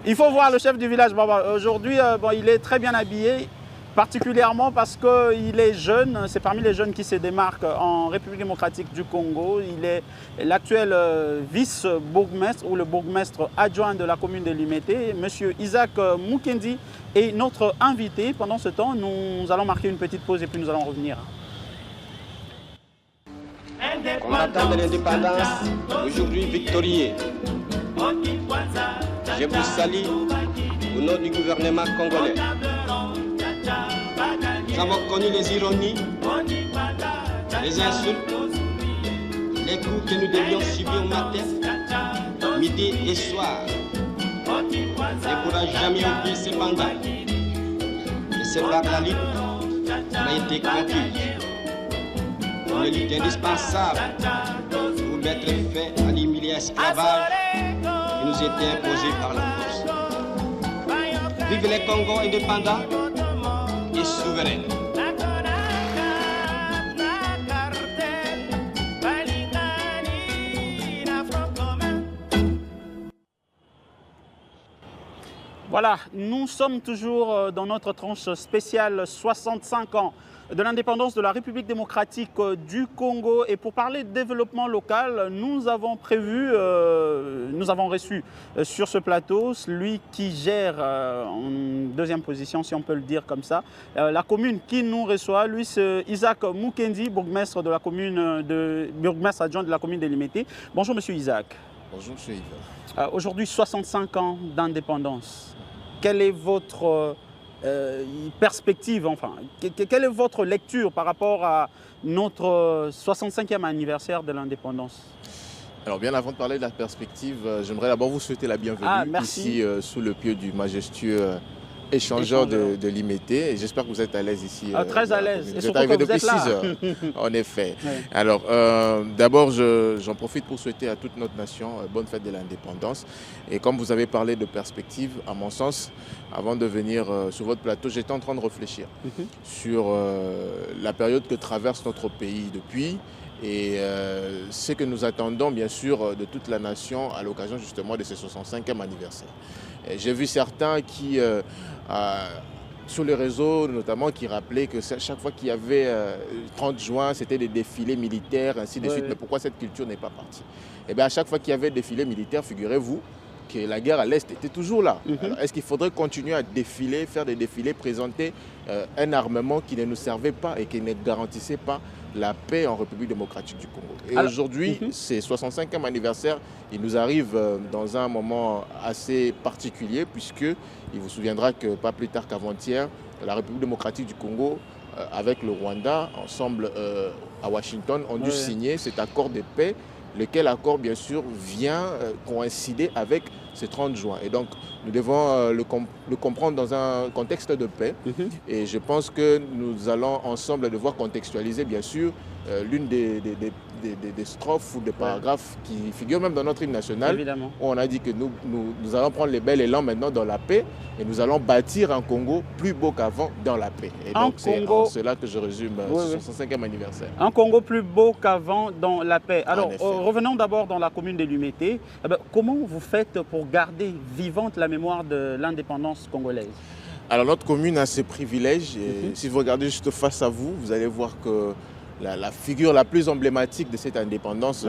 il faut voir le chef du village. Aujourd'hui, il est très bien habillé. Particulièrement parce qu'il est jeune, c'est parmi les jeunes qui se démarquent en République démocratique du Congo. Il est l'actuel vice-bourgmestre ou le bourgmestre adjoint de la commune de Limité, M. Isaac Mukendi, est notre invité. Pendant ce temps, nous allons marquer une petite pause et puis nous allons revenir. Combattant de l'indépendance, aujourd'hui victorieux, je vous salue au nom du gouvernement congolais. Nous avons connu les ironies, les insultes, les coups que nous devions subir matin, midi et soir. Il ne pourra jamais oublier cependant que c'est par la lutte qu'on a été conclue. Une lutte indispensable pour mettre fin à l'humiliant esclavage qui nous était imposé par la force. Vive les Congos indépendants et souverains. Voilà, nous sommes toujours dans notre tranche spéciale 65 ans de l'indépendance de la République démocratique du Congo. Et pour parler de développement local, nous avons reçu sur ce plateau celui qui gère en deuxième position, si on peut le dire comme ça, la commune qui nous reçoit. Lui, c'est Isaac Mukendi, bourgmestre bourgmestre adjoint de la commune de Limete. Bonjour, monsieur Isaac. Bonjour, monsieur Yves. Aujourd'hui, 65 ans d'indépendance. Quelle est votre perspective, enfin, quelle est votre lecture par rapport à notre 65e anniversaire de l'indépendance? Alors, bien avant de parler de la perspective, j'aimerais d'abord vous souhaiter la bienvenue ici sous le pied du majestueux échangeur de Limete. Et j'espère que vous êtes à l'aise ici. Très à l'aise. Vous êtes arrivé depuis 6 heures, en effet. Ouais. Alors, d'abord, j'en profite pour souhaiter à toute notre nation bonne fête de l'indépendance. Et comme vous avez parlé de perspective, à mon sens, avant de venir sur votre plateau, j'étais en train de réfléchir sur la période que traverse notre pays depuis et ce que nous attendons, bien sûr, de toute la nation à l'occasion justement de ce 65e anniversaire. J'ai vu certains qui, sur les réseaux notamment, qui rappelaient que chaque fois qu'il y avait 30 juin, c'était des défilés militaires, ainsi de suite. Mais pourquoi cette culture n'est pas partie? Eh bien, à chaque fois qu'il y avait des défilés militaires, figurez-vous que la guerre à l'Est était toujours là. Est-ce qu'il faudrait continuer à défiler, faire des défilés, présenter un armement qui ne nous servait pas et qui ne garantissait pas la paix en République démocratique du Congo? Et aujourd'hui, c'est 65e anniversaire. Il nous arrive dans un moment assez particulier puisque il vous souviendra que pas plus tard qu'avant-hier, la République démocratique du Congo avec le Rwanda, ensemble à Washington, ont dû signer cet accord de paix, lequel accord, bien sûr, vient coïncider avec ce 30 juin. Et donc, nous devons le comprendre dans un contexte de paix. Et je pense que nous allons ensemble devoir contextualiser, bien sûr, l'une des strophes ou des paragraphes qui figurent même dans notre hymne national. Évidemment. Où on a dit que nous allons prendre les bels élans maintenant dans la paix et nous allons bâtir un Congo plus beau qu'avant dans la paix. Et donc c'est en cela que je résume ce 65e anniversaire. Un Congo plus beau qu'avant dans la paix. Alors revenons d'abord dans la commune de Limete. Comment vous faites pour garder vivante la mémoire de l'indépendance congolaise? Alors notre commune a ses privilèges. Et si vous regardez juste face à vous, vous allez voir que la figure la plus emblématique de cette indépendance,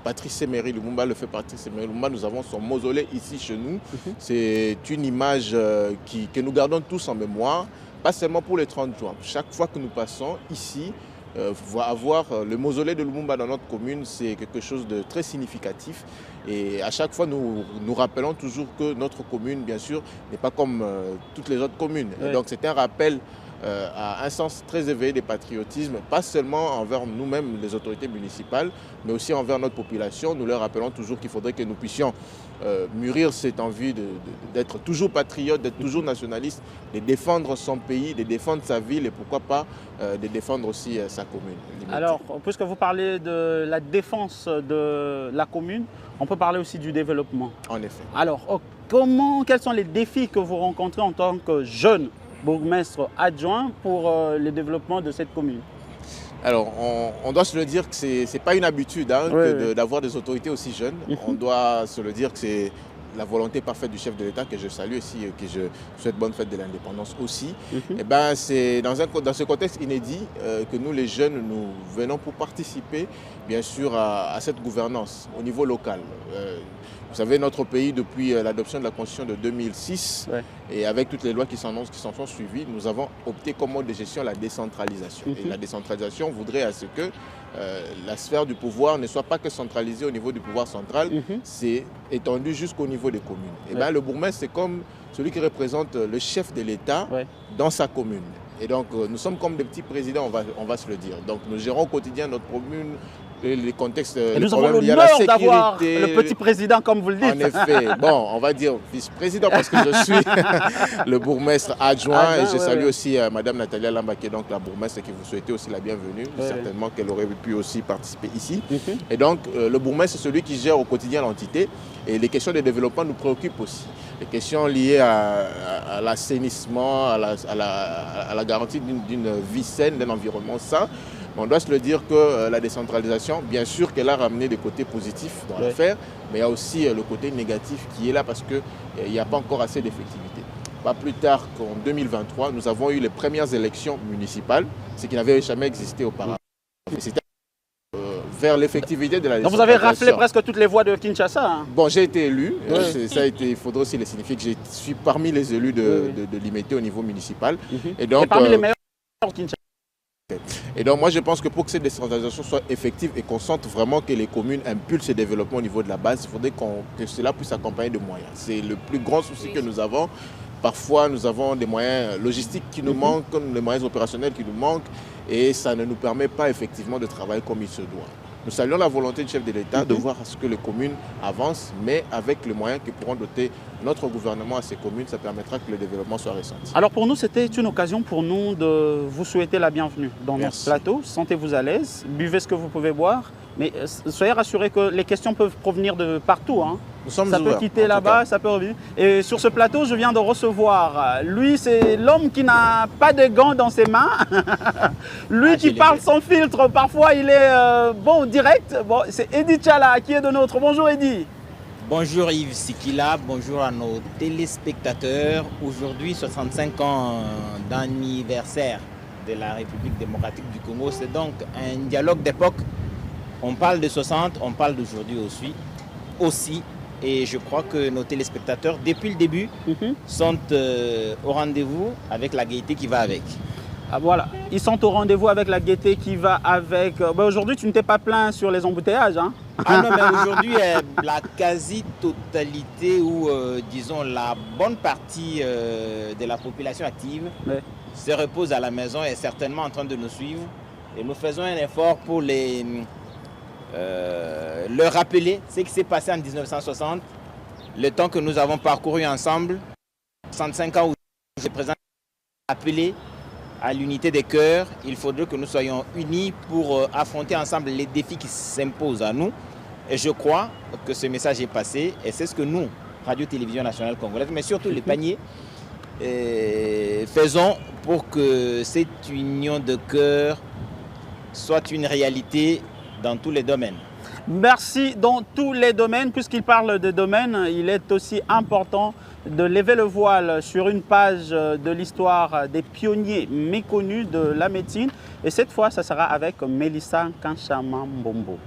Patrice Emery Lumumba, le fait Patrice Emery Lumumba, nous avons son mausolée ici chez nous. C'est une image que nous gardons tous en mémoire, pas seulement pour les 30 juin. Chaque fois que nous passons ici, avoir le mausolée de Lumumba dans notre commune, c'est quelque chose de très significatif. Et à chaque fois, nous rappelons toujours que notre commune, bien sûr, n'est pas comme toutes les autres communes. Et donc c'est un rappel à un sens très éveillé des patriotismes, pas seulement envers nous-mêmes, les autorités municipales, mais aussi envers notre population. Nous leur rappelons toujours qu'il faudrait que nous puissions mûrir cette envie d'être toujours patriote, d'être toujours nationaliste, de défendre son pays, de défendre sa ville et pourquoi pas de défendre aussi sa commune. Alors, puisque vous parlez de la défense de la commune, on peut parler aussi du développement. En effet. Alors, quels sont les défis que vous rencontrez en tant que jeune bourgmestre adjoint pour le développement de cette commune? Alors, on doit se le dire que ce n'est pas une habitude d'avoir des autorités aussi jeunes. On doit se le dire que c'est la volonté parfaite du chef de l'État que je salue ici et que je souhaite bonne fête de l'indépendance aussi. Et ben, c'est dans ce contexte inédit que nous, les jeunes, nous venons pour participer, bien sûr, à cette gouvernance au niveau local. Vous savez, notre pays, depuis l'adoption de la Constitution de 2006, et avec toutes les lois qui s'en sont suivies, nous avons opté comme mode de gestion la décentralisation. Et la décentralisation voudrait à ce que la sphère du pouvoir ne soit pas que centralisée au niveau du pouvoir central, c'est étendu jusqu'au niveau des communes. Et bien, le bourgmestre, c'est comme celui qui représente le chef de l'État dans sa commune. Et donc, nous sommes comme des petits présidents, on va se le dire. Donc, nous gérons au quotidien notre commune, les contextes, et nous avons l'honneur d'avoir le petit président, comme vous le dites. En effet, bon, on va dire vice-président parce que je suis le bourgmestre adjoint et je salue aussi Madame Nathalie Lamba, qui est donc la bourgmestre, qui vous souhaitait aussi la bienvenue. Certainement qu'elle aurait pu aussi participer ici. Et donc, le bourgmestre, c'est celui qui gère au quotidien l'entité et les questions de développement nous préoccupent aussi. Les questions liées à l'assainissement, à la garantie d'une vie saine, d'un environnement sain. On doit se le dire que la décentralisation, bien sûr qu'elle a ramené des côtés positifs dans l'affaire, mais il y a aussi le côté négatif qui est là parce qu'il n'y a pas encore assez d'effectivité. Pas plus tard qu'en 2023, nous avons eu les premières élections municipales, ce qui n'avait jamais existé auparavant. C'était vers l'effectivité de la Donc décentralisation. vous avez raflé presque toutes les voix de Kinshasa. Hein. Bon, j'ai été élu. Il faudrait aussi le signifier que je suis parmi les élus de l'IMET au niveau municipal. Et donc, parmi les meilleurs de Kinshasa. Et donc moi je pense que pour que cette décentralisation soit effective et qu'on sente vraiment que les communes impulsent ce développement au niveau de la base, il faudrait que cela puisse accompagner de moyens. C'est le plus grand souci que nous avons. Parfois, nous avons des moyens logistiques qui nous manquent, des moyens opérationnels qui nous manquent, et ça ne nous permet pas effectivement de travailler comme il se doit. Nous saluons la volonté du chef de l'État de voir à ce que les communes avancent, mais avec les moyens que pourront doter notre gouvernement à ces communes, ça permettra que le développement soit ressenti. Alors pour nous, c'était une occasion pour nous de vous souhaiter la bienvenue dans notre plateau. Sentez-vous à l'aise, buvez ce que vous pouvez boire, mais soyez rassurés que les questions peuvent provenir de partout. Hein. Ça peut quitter là-bas, ça peut revenir. Et sur ce plateau, je viens de recevoir, lui, c'est l'homme qui n'a pas de gants dans ses mains. Lui qui parle sans filtre, parfois il est direct. Bon, c'est Eddy Tchala qui est de notre. Bonjour Eddy. Bonjour Yves Sikila, bonjour à nos téléspectateurs. Aujourd'hui, 65 ans d'anniversaire de la République démocratique du Congo. C'est donc un dialogue d'époque. On parle de 60, on parle d'aujourd'hui aussi. Et je crois que nos téléspectateurs, depuis le début, sont au rendez-vous avec la gaieté qui va avec. Ah, voilà, ils sont au rendez-vous avec la gaieté qui va avec. Aujourd'hui, tu ne t'es pas plaint sur les embouteillages, hein? Ah non, mais aujourd'hui, la quasi-totalité ou disons la bonne partie de la population active se repose à la maison et est certainement en train de nous suivre. Et nous faisons un effort pour leur rappeler ce qui s'est passé en 1960, le temps que nous avons parcouru ensemble, 65 ans où je présente, appeler à l'unité des cœurs. Il faudrait que nous soyons unis pour affronter ensemble les défis qui s'imposent à nous. Et je crois que ce message est passé et c'est ce que nous, Radio-Télévision Nationale Congolaise, mais surtout les paniers, faisons pour que cette union de cœur soit une réalité dans tous les domaines. Merci dans tous les domaines. Puisqu'il parle de domaines, il est aussi important de lever le voile sur une page de l'histoire des pionniers méconnus de la médecine. Et cette fois, ça sera avec Mélissa Kanchama Mbombo.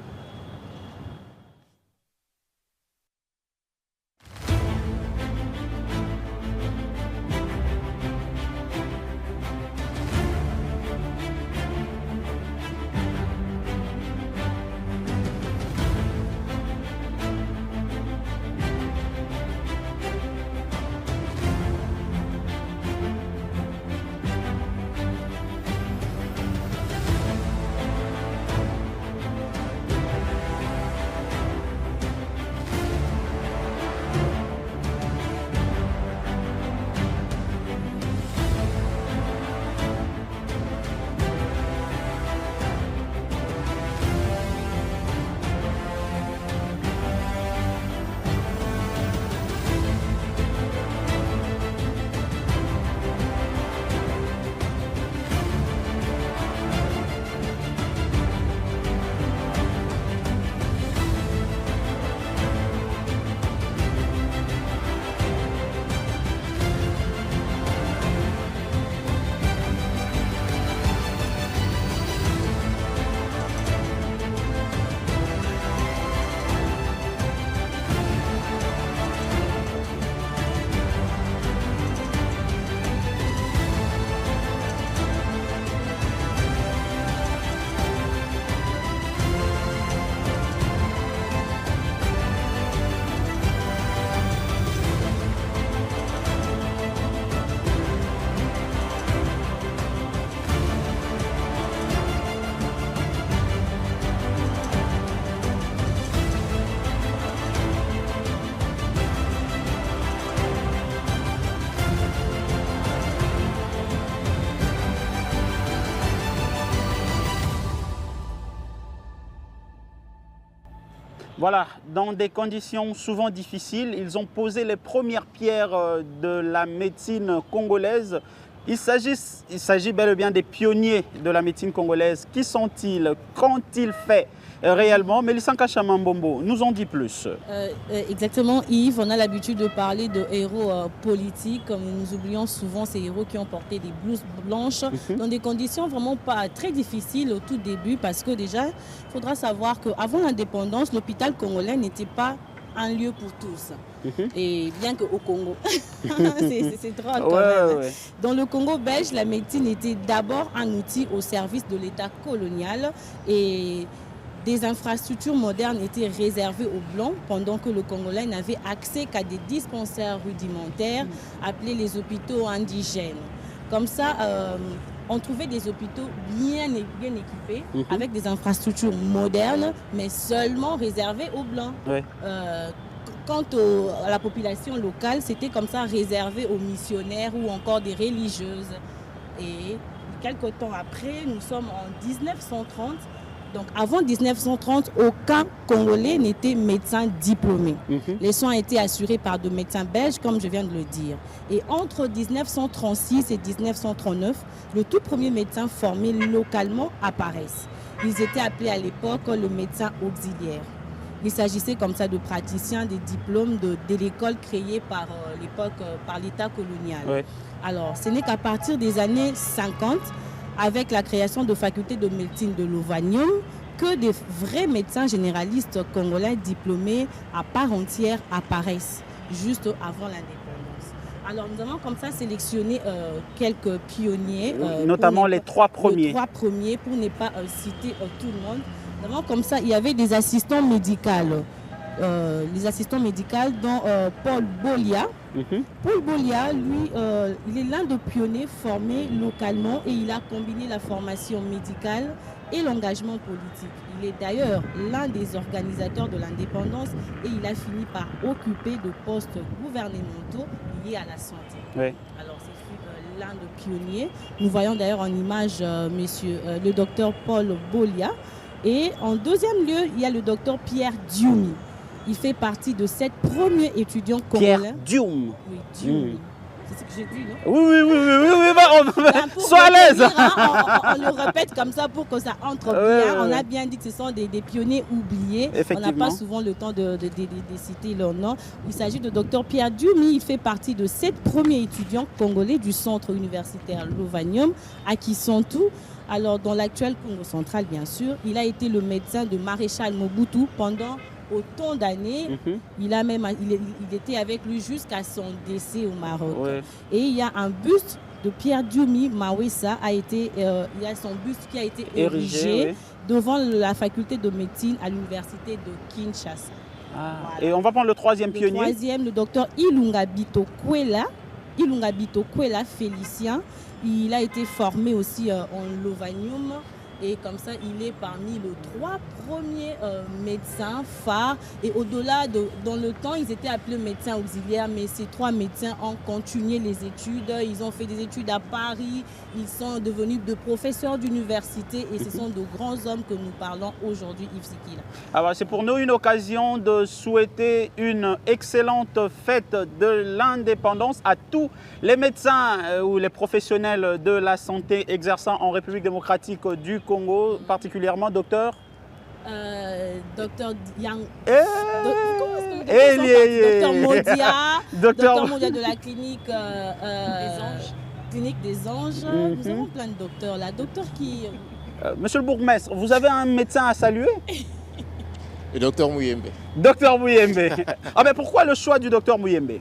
Voilà, dans des conditions souvent difficiles, ils ont posé les premières pierres de la médecine congolaise Il s'agit bel et bien des pionniers de la médecine congolaise. Qui sont-ils? Qu'ont-ils fait réellement? Mélissa Kachamambombo nous en dit plus. Exactement, Yves. On a l'habitude de parler de héros politiques. Nous oublions souvent ces héros qui ont porté des blouses blanches dans des conditions vraiment pas très difficiles au tout début, parce que déjà, il faudra savoir qu'avant l'indépendance, l'hôpital congolais n'était pas un lieu pour tous. Et bien qu'au Congo, c'est drôle quand même. Ouais. Dans le Congo belge, la médecine était d'abord un outil au service de l'État colonial et des infrastructures modernes étaient réservées aux Blancs, pendant que le Congolais n'avait accès qu'à des dispensaires rudimentaires appelés les hôpitaux indigènes. Comme ça, on trouvait des hôpitaux bien équipés, avec des infrastructures modernes, mais seulement réservées aux Blancs. Ouais. Quant à la population locale, c'était comme ça réservé aux missionnaires ou encore des religieuses. Et quelques temps après, nous sommes en 1930. Donc avant 1930, aucun Congolais n'était médecin diplômé. Les soins étaient assurés par des médecins belges, comme je viens de le dire. Et entre 1936 et 1939, le tout premier médecin formé localement apparaissent. Ils étaient appelés à l'époque le médecin auxiliaire. Il s'agissait comme ça de praticiens des diplômes de l'école créée par l'époque par l'État colonial. Ouais. Alors, ce n'est qu'à partir des années 50, avec la création de facultés de médecine de l'Ovanium, que des vrais médecins généralistes congolais diplômés à part entière apparaissent, juste avant l'indépendance. Alors nous avons comme ça sélectionné quelques pionniers. Notamment les trois premiers. Les trois premiers, pour ne pas citer tout le monde. Nous avons comme ça, il y avait des assistants médicaux. Les assistants médicaux dont Paul Bolia. Paul Bolia, lui, il est l'un des pionniers formés localement et il a combiné la formation médicale et l'engagement politique. Il est d'ailleurs l'un des organisateurs de l'indépendance et il a fini par occuper de postes gouvernementaux liés à la santé. Oui. Alors c'est l'un des pionniers. Nous voyons d'ailleurs en image le docteur Paul Bolia. Et en deuxième lieu, il y a le docteur Pierre Dioumi. Il fait partie de 7 premiers étudiants congolais. Pierre Dioumi. Oui, Dioumi. C'est ce que j'ai dit, non? Oui, sois à l'aise. On le répète comme ça pour que ça entre bien. On a bien dit que ce sont des pionniers oubliés. On n'a pas souvent le temps de citer leur nom. Il s'agit de Dr Pierre Dioumi. Il fait partie de 7 premiers étudiants congolais du centre universitaire Lovanium à Kisantu. Alors, dans l'actuel Congo central, bien sûr, il a été le médecin de Maréchal Mobutu pendant autant d'années. Il était avec lui jusqu'à son décès au Maroc. Ouais. Et il y a un buste de Pierre Dioumi Mawessa, il y a son buste qui a été érigé devant la faculté de médecine à l'université de Kinshasa. Ah. Voilà. Et on va prendre le troisième pionnier. Le troisième, le docteur Ilunga Bitokwela Félicien. Il a été formé aussi en Lovanium. Et comme ça, il est parmi les 3 premiers médecins phares. Et au-delà, dans le temps, ils étaient appelés médecins auxiliaires, mais ces 3 médecins ont continué les études. Ils ont fait des études à Paris. Ils sont devenus de professeurs d'université. Et ce sont de grands hommes que nous parlons aujourd'hui, Yves Sikila. Alors, c'est pour nous une occasion de souhaiter une excellente fête de l'indépendance à tous les médecins ou les professionnels de la santé exerçant en République démocratique du Congo, particulièrement docteur Docteur Yang. Docteur Modia de la clinique clinique des Anges. Nous avons plein de docteurs là. Docteur qui... Monsieur le bourgmestre, vous avez un médecin à saluer? Le docteur Mouyembe. Docteur Mouyembe. Ah mais pourquoi le choix du docteur Mouyembe?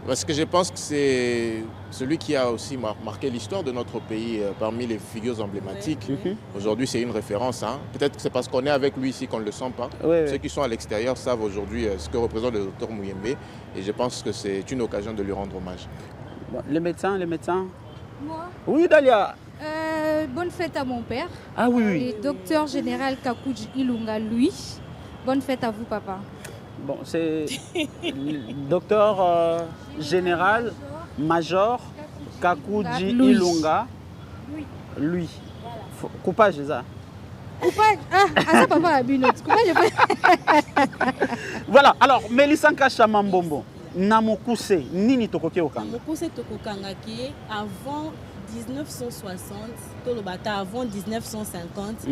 Parce que je pense que c'est celui qui a aussi marqué l'histoire de notre pays parmi les figures emblématiques. Aujourd'hui, c'est une référence. Hein. Peut-être que c'est parce qu'on est avec lui ici qu'on ne le sent pas. Ceux qui sont à l'extérieur savent aujourd'hui ce que représente le docteur Mouyembe. Et je pense que c'est une occasion de lui rendre hommage. Bon, les médecins Moi? Oui, Dalia. Bonne fête à mon père. Ah oui. Et docteur général Kakouji Ilunga, lui. Bonne fête à vous, papa. Bon, c'est docteur général major Kakouji Ilunga. Lui. Voilà. Coupage, c'est ça. Coupage. Ça, papa a bu notre coupage. Voilà, alors, Mélissa Kachamambombo. Namokuse nini tokoki okanga? Namokuse tokokangaki avant 1960, avant 1950,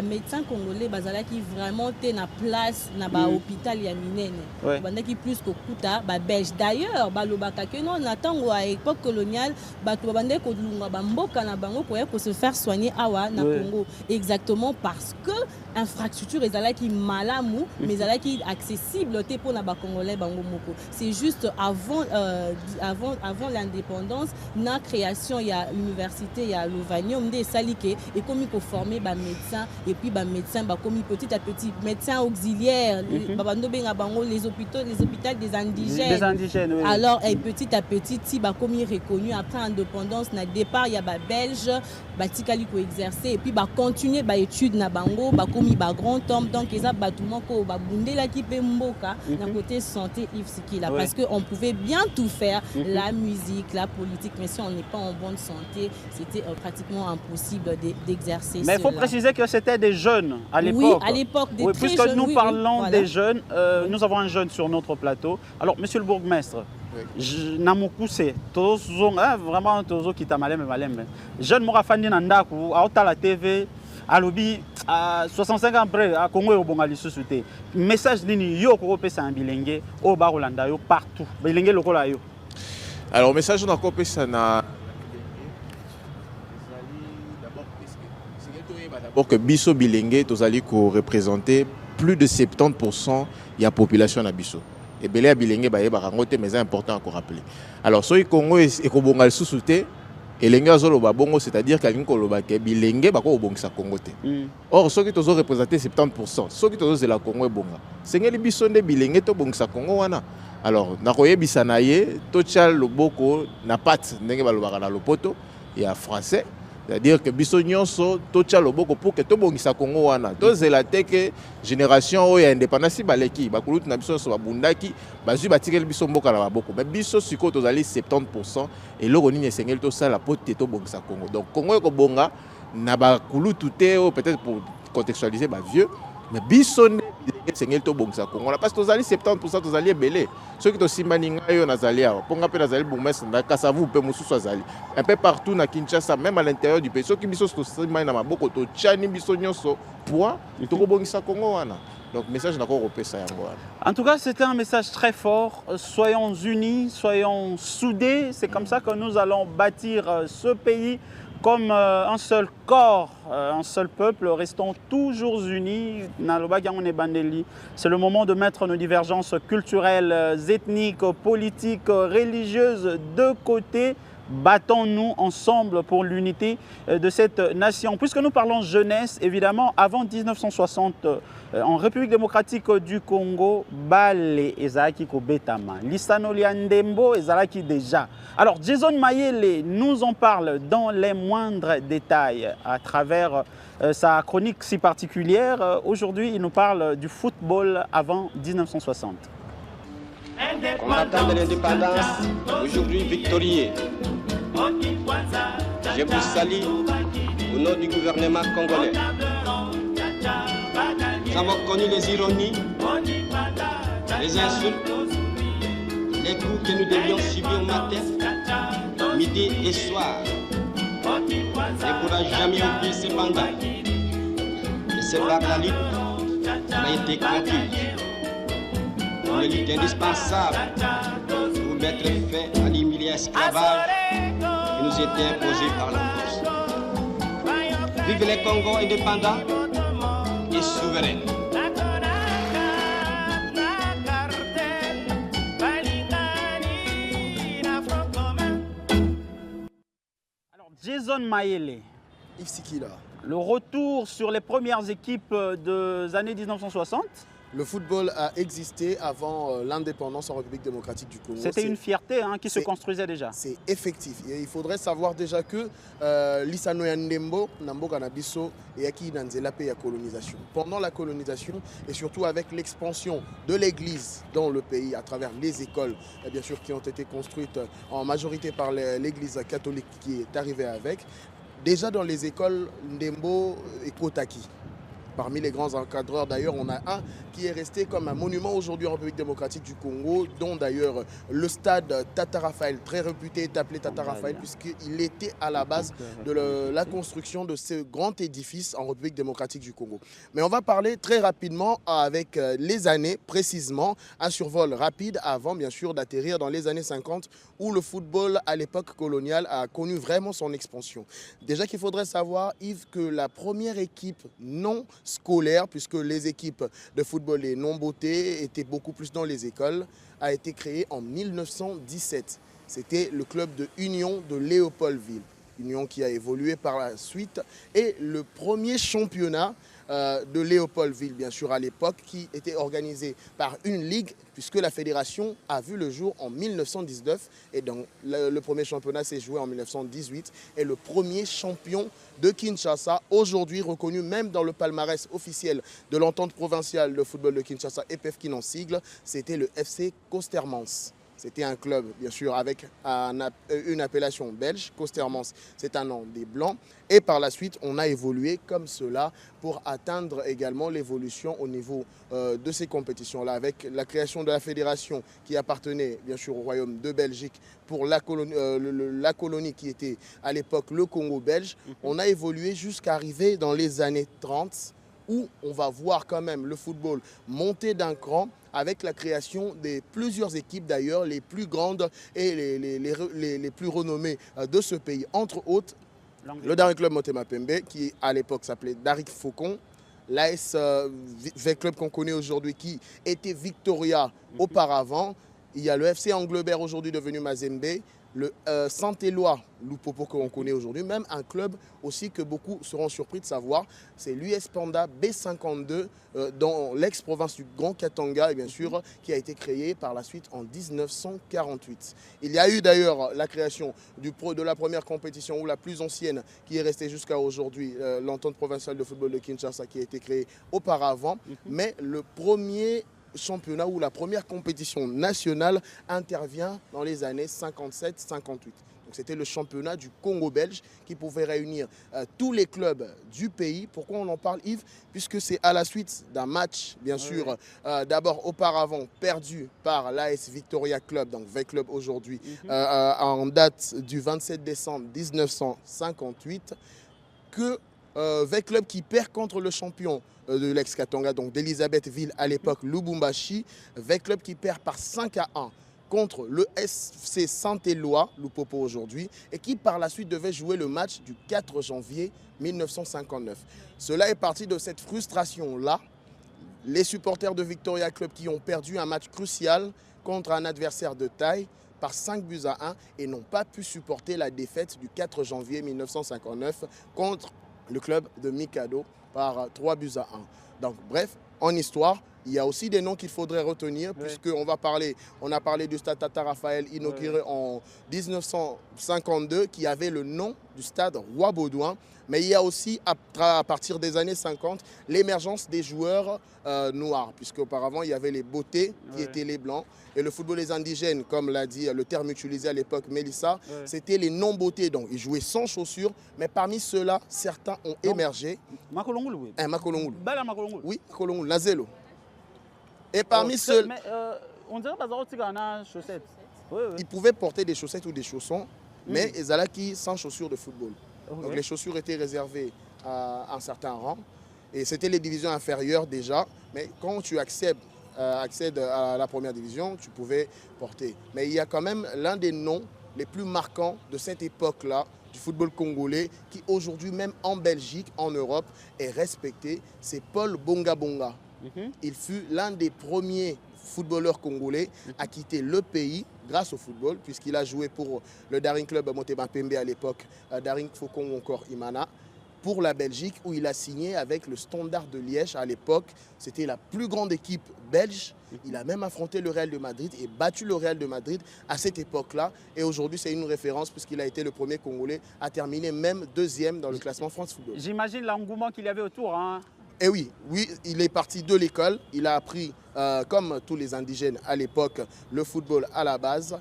médecins congolais bazalaki vraiment na place na ba hôpital ya minene. Bandaki plus que kuta ba belge. D'ailleurs, balobaka que non natango à époque coloniale, bato babande ko lunga ba mboka na bango ko se faire soigner awa na Congo, exactement parce que infrastructure ezalaki malamu, mais ezalaki accessible te pour na ba congolais bango moko. C'est juste avant l'indépendance na création il y a université il y a l'Ovanium des Salike et comme il faut former ba médecins et puis ba médecins ba comme petit à petit médecins auxiliaires les hôpitaux des indigènes, oui. Alors et petit à petit si ba comme il reconnu après indépendance na départ il y a ba belge ba tikali ko exercer et puis ba continuer ba étude na bango ba comme ba grand homme donc ils a bâtiment ko ba bundela ki pe mboka na côté santé Yves Sikila parce que on pouvait bien tout faire la musique la politique mais si on n'est pas en bonne santé, c'était pratiquement impossible d'exercer. Mais il faut préciser que c'était des jeunes à l'époque. Oui, à l'époque, des très puisque jeunes. Nous parlons des jeunes, nous avons un jeune sur notre plateau. Alors, monsieur le bourgmestre, Namokuse, vraiment Tozo qui t'a malem. Jeune Morafandi Nandaku, à la TV, à l'obi, à 65 ans après, à Congo et au Bongali Susute. Message nini yo ko pesa en bilingue, au Barolanda yo partout. Bilingue lokola yo. Alors, message on a copié ça na d'abord que biso bilingue tozali ko représenter plus de 70% de la population na biso. Et belé bilingue ba yeba rangote mais c'est important à rappeler. Alors so Congo et ko bongal susute et lenga zolo ba bongo c'est-à-dire que ko loba ke bilingue ba ko bongisa Congo te. Or ceux qui tozo représenter 70%, ceux qui tozo la Congo bonga. Sengeli biso nde bilingue to bongisa Congo wana. Alors, nakoyebisa na ye tocha loboko na pat ndenge balobaka na lopoto et en français, c'est-à-dire que biso nyonso tocha loboko pour que to bongisa Congo wana. To zela te que génération oyo indépendance baleki bakulutu na biso so babundaki bazui batikeli biso mboka na baboko. Mais biso siko tozali 70% et loko nini esengeli to sala pote to bongisa Congo. Donc Congo ko bonga na bakulutu te peut-être pour contextualiser ba vieux, mais biso sengel to bongisa Congo parce que tozali 70% tozali ebele ceux qui to simbani ngayo nazali awa ponga pe nazali bourgmestre na Kasavu pe mususu azali un peu partout na Kinshasa même à l'intérieur du pays ceux qui biso to simbani na maboko to chani biso nyonso point to ko bongisa Congo wana. Donc message na ko repesa yango wana. En tout cas, c'était un message très fort. Soyons unis, soyons soudés, c'est comme ça que nous allons bâtir ce pays comme un seul corps, un seul peuple, restons toujours unis. C'est le moment de mettre nos divergences culturelles, ethniques, politiques, religieuses de côté. Battons-nous ensemble pour l'unité de cette nation. Puisque nous parlons jeunesse, évidemment, avant 1960, en République démocratique du Congo, Bale Ezaki Kobetama, Lissano Liandembo Ezalaki déjà. Alors, Jason Mayele nous en parle dans les moindres détails à travers sa chronique si particulière. Aujourd'hui, il nous parle du football avant 1960. Combattant de l'indépendance, aujourd'hui victorieux. Je vous salue au nom du gouvernement congolais. Nous avons connu les ironies, les insultes, les coups que nous devions subir matin, midi et soir. Ne pourra jamais oublier cependant. Et c'est par la lutte qu'on a été conquis. Une lutte indispensable pour mettre fin à l'humiliant esclavage qui nous était imposé par la force. Vive les Congos indépendants et souverains. Alors, Jason Mayele, Yves Sikila. Le retour sur les premières équipes des années 1960. Le football a existé avant l'indépendance en République démocratique du Congo. C'était une fierté qui se construisait déjà. C'est effectif. Et il faudrait savoir déjà que Lissano Yandembo, Namboka Nabiso et Aki Nanzela paient la colonisation. Pendant la colonisation et surtout avec l'expansion de l'église dans le pays à travers les écoles, bien sûr, qui ont été construites en majorité par l'église catholique qui est arrivée avec. Déjà dans les écoles, Ndembo et Kotaki. Parmi les grands encadreurs, d'ailleurs, on a un qui est resté comme un monument aujourd'hui en République démocratique du Congo, dont d'ailleurs le stade Tata Raphaël, très réputé, est appelé Tata Raphaël, puisqu'il était à la base de la construction de ce grand édifice en République démocratique du Congo. Mais on va parler très rapidement avec les années, précisément, un survol rapide avant, bien sûr, d'atterrir dans les années 50, où le football, à l'époque coloniale, a connu vraiment son expansion. Déjà qu'il faudrait savoir, Yves, que la première équipe non scolaire, puisque les équipes de football et non-beauté étaient beaucoup plus dans les écoles, a été créée en 1917. C'était le club de Union de Léopoldville. Union qui a évolué par la suite. Et le premier championnat de Léopoldville, bien sûr, à l'époque, qui était organisé par une ligue, puisque la fédération a vu le jour en 1919. Et donc, le premier championnat s'est joué en 1918. Et le premier champion de Kinshasa, aujourd'hui reconnu même dans le palmarès officiel de l'entente provinciale de football de Kinshasa, EPFKIN en sigle, c'était le FC Kostermans. C'était un club, bien sûr, avec une appellation belge. Kostermans, c'est un nom des Blancs. Et par la suite, on a évolué comme cela pour atteindre également l'évolution au niveau de ces compétitions-là, avec la création de la fédération qui appartenait, bien sûr, au Royaume de Belgique pour la colonie qui était à l'époque le Congo belge. On a évolué jusqu'à arriver dans les années 30, où on va voir quand même le football monter d'un cran, avec la création de plusieurs équipes d'ailleurs, les plus grandes et les plus renommées de ce pays. Entre autres, le Daring Club Motema Pembe, qui à l'époque s'appelait Daring Faucon, l'AS V-Club qu'on connaît aujourd'hui, qui était Victoria auparavant. Il y a le FC Anglebert aujourd'hui devenu Mazembe, le Saint-Éloi, Lupopo qu'on connaît aujourd'hui, même un club aussi que beaucoup seront surpris de savoir, c'est l'US Panda B52 dans l'ex-province du Grand Katanga, et bien sûr, qui a été créé par la suite en 1948. Il y a eu d'ailleurs la création de la première compétition, ou la plus ancienne, qui est restée jusqu'à aujourd'hui, l'entente provinciale de football de Kinshasa, qui a été créée auparavant, mais le premier championnat ou la première compétition nationale intervient dans les années 57-58. Donc c'était le championnat du Congo belge qui pouvait réunir tous les clubs du pays. Pourquoi on en parle, Yves? Puisque c'est à la suite d'un match, bien sûr, d'abord auparavant perdu par l'AS Victoria Club, donc V-Club aujourd'hui, en date du 27 décembre 1958, que V-Club qui perd contre le champion de l'ex-Katanga, donc d'Elisabethville à l'époque, Lubumbashi, V-Club qui perd par 5-1 contre le SC Saint-Éloi, Lupopo aujourd'hui, et qui par la suite devait jouer le match du 4 janvier 1959. Cela est parti de cette frustration-là. Les supporters de Victoria Club qui ont perdu un match crucial contre un adversaire de taille par 5-1 et n'ont pas pu supporter la défaite du 4 janvier 1959 contre le club de Mikado par 3-1. Donc bref, en histoire, il y a aussi des noms qu'il faudrait retenir, puisqu'on a parlé du stade Tata Raphaël inauguré en 1952, qui avait le nom du stade Roi Baudouin. Mais il y a aussi, à partir des années 50, l'émergence des joueurs noirs, puisqu'auparavant, il y avait les beautés qui étaient les blancs. Et le football des indigènes, comme l'a dit le terme utilisé à l'époque, Mélissa, c'était les non-beautés. Donc, ils jouaient sans chaussures, mais parmi ceux-là, certains ont émergé. Makolongulu, oui. Makolongulu. Bala Makolongulu. Oui, Makolongulu, Nazelo. Et parmi ceux... on dirait que a chaussettes. Ils pouvaient porter des chaussettes ou des chaussons, mais ils allaient qui sans chaussures de football. Donc les chaussures étaient réservées à un certain rang. Et c'était les divisions inférieures déjà. Mais quand tu accèdes à la première division, tu pouvais porter. Mais il y a quand même l'un des noms les plus marquants de cette époque-là, du football congolais, qui aujourd'hui, même en Belgique, en Europe, est respecté. C'est Paul Bonga Bonga. Il fut l'un des premiers footballeurs congolais à quitter le pays grâce au football, puisqu'il a joué pour le Daring Club Motema Pembe à l'époque, Daring Faucon ou encore Imana, pour la Belgique, où il a signé avec le Standard de Liège à l'époque. C'était la plus grande équipe belge. Il a même affronté le Real de Madrid et battu le Real de Madrid à cette époque-là. Et aujourd'hui, c'est une référence puisqu'il a été le premier Congolais à terminer même deuxième dans le classement France Football. J'imagine l'engouement qu'il y avait autour. Et oui, il est parti de l'école. Il a appris, comme tous les indigènes à l'époque, le football à la base.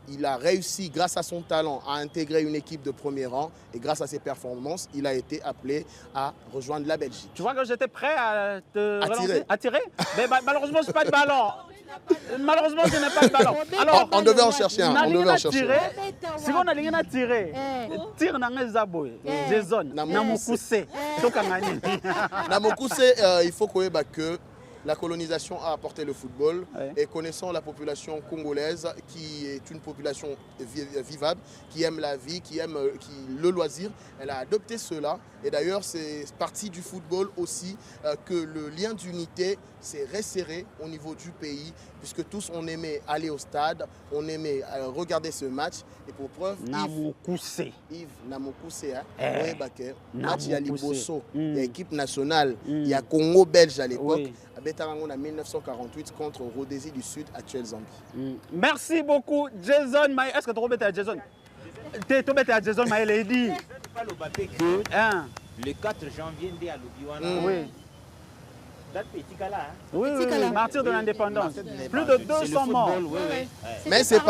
il a réussi, grâce à son talent, à intégrer une équipe de premier rang. Et grâce à ses performances, il a été appelé à rejoindre la Belgique. Tu vois que j'étais prêt à te tirer. À tirer. Mais malheureusement, je n'ai pas de ballon. Malheureusement, je n'ai pas de ballon. Alors, on devait en chercher un. On devait en chercher un. Si on a rien à tirer, tire dans les abois. Jason, Namokuse. Namokuse, il faut que la colonisation a apporté le football et connaissant la population congolaise qui est une population vivable, qui aime la vie, qui aime le loisir, elle a adopté cela. Et d'ailleurs, c'est parti du football aussi que le lien d'unité s'est resserré au niveau du pays, puisque tous on aimait aller au stade, on aimait regarder ce match. Et pour preuve, Yves Namokuse, match il y a Liboso, il y a l'équipe nationale, il y a Congo-Belge à l'époque. En 1948 contre Rhodésie du Sud, actuelle Zambie. Merci beaucoup, Jason Maé. Est-ce que tu es à Jason? Tu es à Jason Maé, Lady. Le 4 janvier, on est à l'Obiwana. Oui. Oui, martyr de l'indépendance. Plus de 200 morts. Mais c'est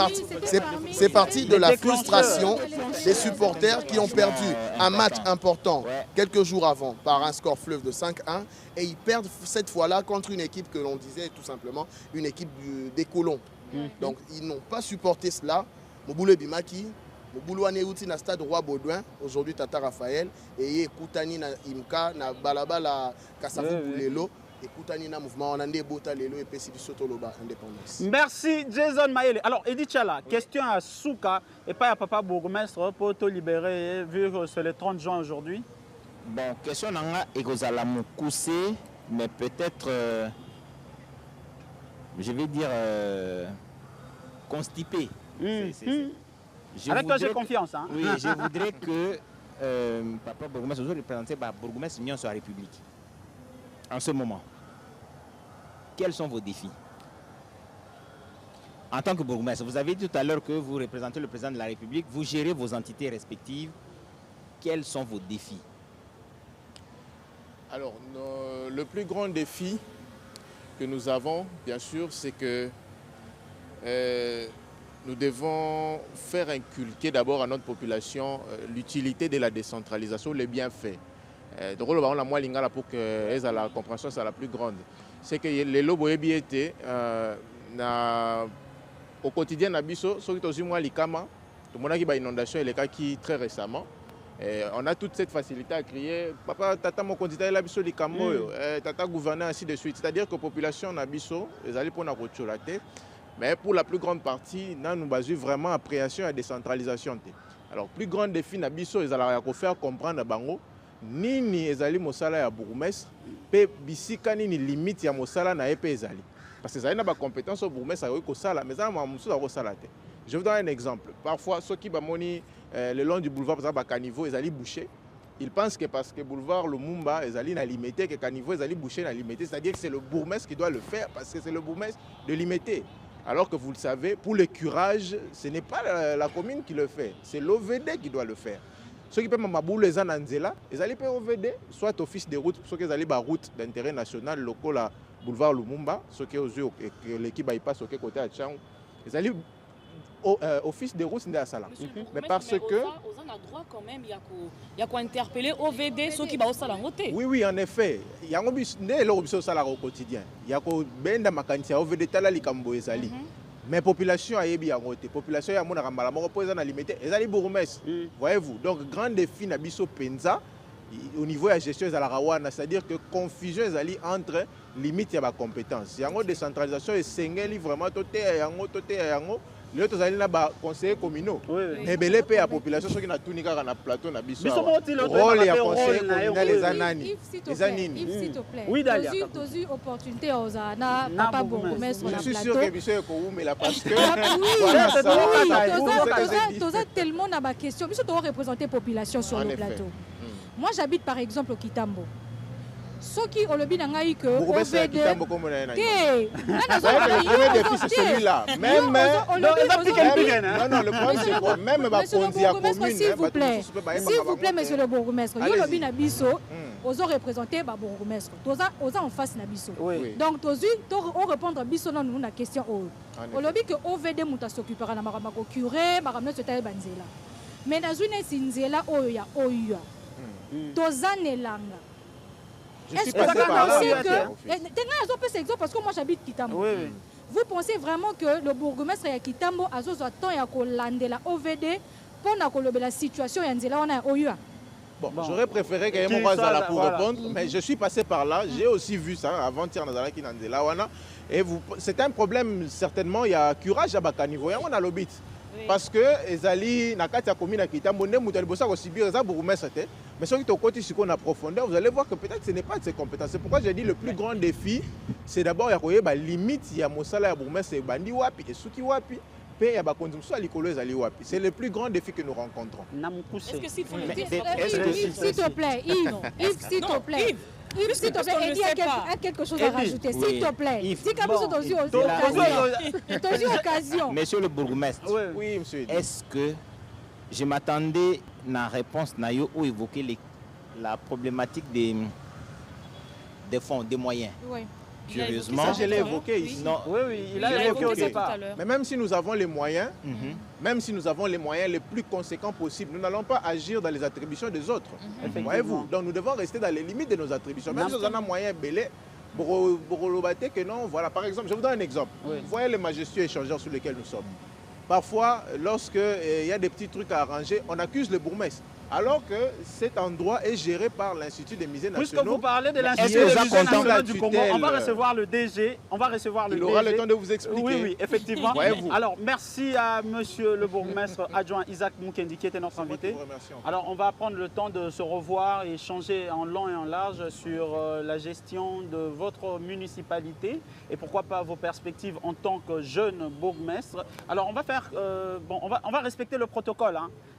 parti de la frustration des supporters qui ont perdu un match important quelques jours avant par un score fleuve de 5-1 et ils perdent cette fois-là contre une équipe que l'on disait tout simplement une équipe des colons. Donc ils n'ont pas supporté cela. Moboule Bimaki, Moboule Aneuti na stade Roi Baudouin, aujourd'hui Tata Raphaël, et Koutani na Imka na Balaba la Kassavou Boulelo. Merci Jason Maele. Alors Edith Chala, question à Souka et pas à Papa Bourgmestre pour te libérer vu que c'est le 30 juin aujourd'hui. Bon, question nanga ekozala mokuse, mais peut-être je vais dire constipé. Avec toi j'ai confiance. Hein? Oui, je voudrais que Papa Bourgmestre aujourd'hui représenté par Bourgmestre Union sur la République. En ce moment, quels sont vos défis? En tant que bourgmestre, vous avez dit tout à l'heure que vous représentez le président de la République, vous gérez vos entités respectives. Quels sont vos défis? Alors, le plus grand défi que nous avons, bien sûr, c'est que nous devons faire inculquer d'abord à notre population l'utilité de la décentralisation, les bienfaits. Donc, pour que la compréhension soit la plus grande. C'est que les lobos étaient au quotidien, ceux qui ont l'IKAMA, tout le monde a une inondation qui très récemment. On a toute cette facilité à crier Papa, tata, mon candidat, il a biso l'IKAMA, tata, gouverneur, ainsi de suite. C'est-à-dire que la population a biso, ils allaient pour la tête. Mais pour la plus grande partie, nous avons vraiment appréhension et décentralisation. Alors, le plus grand défi, ils allaient faire comprendre à Bango. Nini ezali mosala ya bourgmestre pe bisika nini limite ya mosala na epe ezali parce que ezali na ba compétence au bourgmestre akoki kosala mais za mamusu akosala te. Je vous donne un exemple. Parfois ceux qui bamoni le long du boulevard par exemple caniveau ezali bouché, ils pensent que parce que boulevard Lumumba ezali na limité que caniveau ezali bouché na limité, c'est-à-dire que c'est le bourgmestre qui doit le faire parce que c'est le bourgmestre de limiter. Alors que vous le savez, pour le curage, ce n'est pas la commune qui le fait, c'est l'OVD qui doit le faire. Ceux qui peuvent m'abouler les ananzela, ils allaient payer OVD, soit office de route, ceux qui allaient par route d'intérêt national, local à boulevard Lumumba, ceux qui ont l'équipe bypass au côté à Tchang, ils allaient office de route de la salle. Mais parce que on a droit quand même, il y a quoi interpeller OVD ceux qui vont au salon. Oui, en effet, il y a un au quotidien. Il y a un benda makantia OVD tala likambo ezali. Mais la population a été la population a été limitée. Les bourgmestres, voyez-vous. Donc, grand défi Nabiso Penza au niveau de la gestion de la Rawana, c'est-à-dire que confusion entre limites et compétences. Il y a une décentralisation et c'est vraiment les autres allaient là-bas conseillers communaux. Mais la population qui n'a tout ni qu'à plateau na biso. Rôle et conseiller communal les anani. Les anini. S'il te plaît. Oui Dalia. Tozu opportunité aux ana papa bourgmestre sur la plateau. Je suis sûr que biso ko mais la parce que toza tellement na ba question. Biso doit représenter population sur le plateau. Moi j'habite par exemple au Kitambo. Ceux qui ont le bien que OVD. C'est celui-là. Même non, le problème c'est quoi? Même s'il vous plaît, monsieur le bourgmestre, il y a le bien Bisso. Ozo représenter ba bourgmestre. Oza en face na biso. Donc tozu on répondre biso na nous na question o. O lobi que OVD muta s'occupera na makamako curé, makamno teta banzela. Mais na zone sinzela oyo ya oyo. Tozane langa. Est-ce que vous pensez que parce que moi j'habite Kitambo. Vous pensez vraiment que le bourgmestre ya Kitambo azozo attend ya ko landela OVD pour la situation ya nzela wana oyo? Bon, j'aurais préféré qu'il y ait mon là pour répondre, mais je suis passé par là, j'ai aussi vu ça avant-hier dans qui Nandela wana. Et c'est un problème certainement, il y a curage à Bakanivo, on a l'obit. Parce que Ezali Nakati a commis na Kitambo, Moutalibosa aussi bien ça bourgmestre. Mais si on côté sur qu'on a profondeur, vous allez voir que peut-être ce n'est pas de ses compétences. C'est pourquoi j'ai dit le plus grand défi, c'est d'abord il y a une limite, il y a Mosala et bourgmestre et Bandi Wapi et Suki Wapi. C'est le plus grand défi que nous rencontrons. Est-ce que s'il te plaît, Yves, s'il te plaît. Yves, s'il te plaît, il y a quelque chose à rajouter, s'il te plaît. Si tu as occasion. Monsieur le bourgmestre, oui, monsieur. Est-ce que je m'attendais à la réponse Nayo ou évoquer la problématique des fonds, des moyens? Oui. Curieusement, ça, je l'ai évoqué ici. Non. Oui, il a évoqué au départ. Mais même si nous avons les moyens, même si nous avons les moyens les plus conséquents possibles, nous n'allons pas agir dans les attributions des autres. Voyez-vous. Donc nous devons rester dans les limites de nos attributions. Même si nous en avons moyens belés, que non, voilà. Par exemple, je vous donne un exemple. Vous voyez les majestueux échangeurs sur lesquels nous sommes. Parfois, lorsqu'il y a des petits trucs à arranger, on accuse le bourgmestre. Alors que cet endroit est géré par l'Institut des musées nationaux. Puisque vous parlez de l'Institut des musées nationaux du Congo, on va recevoir le DG, Il aura le temps de vous expliquer. Oui, effectivement. Alors, merci à monsieur le bourgmestre adjoint Isaac Moukendi qui était notre invité. Alors, on va prendre le temps de se revoir et échanger en long et en large sur la gestion de votre municipalité et pourquoi pas vos perspectives en tant que jeune bourgmestre. Alors, on va faire, on va respecter le protocole.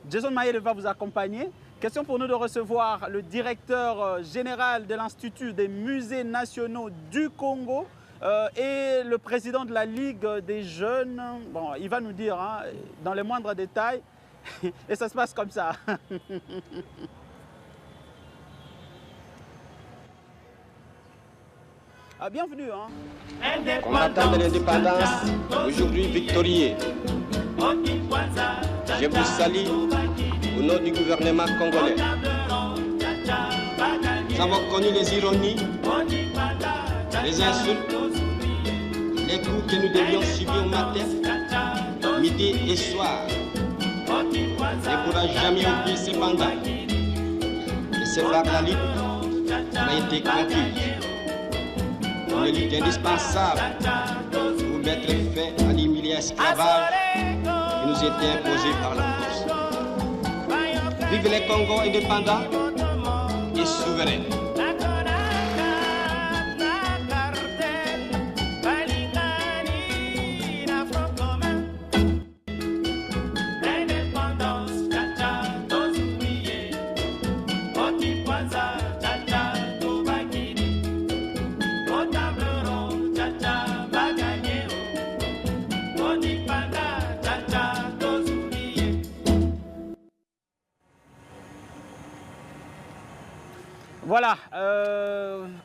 Jason Maïle va vous accompagner. Question pour nous de recevoir le directeur général de l'Institut des musées nationaux du Congo et le président de la Ligue des jeunes. Bon, il va nous dire dans les moindres détails et ça se passe comme ça. Bienvenue. Combattant de l'indépendance, aujourd'hui victorieux. Je vous salue au nom du gouvernement congolais. Nous avons connu les ironies, les insultes, les coups que nous devions subir matin, midi et soir. Il ne pourra jamais oublier cependant que c'est par la lutte qu'on a été conquis. Une lutte indispensable pour mettre fin à l'humiliant esclavage qui nous était imposé par la force. Vive les Congos indépendants et souverains. Voilà,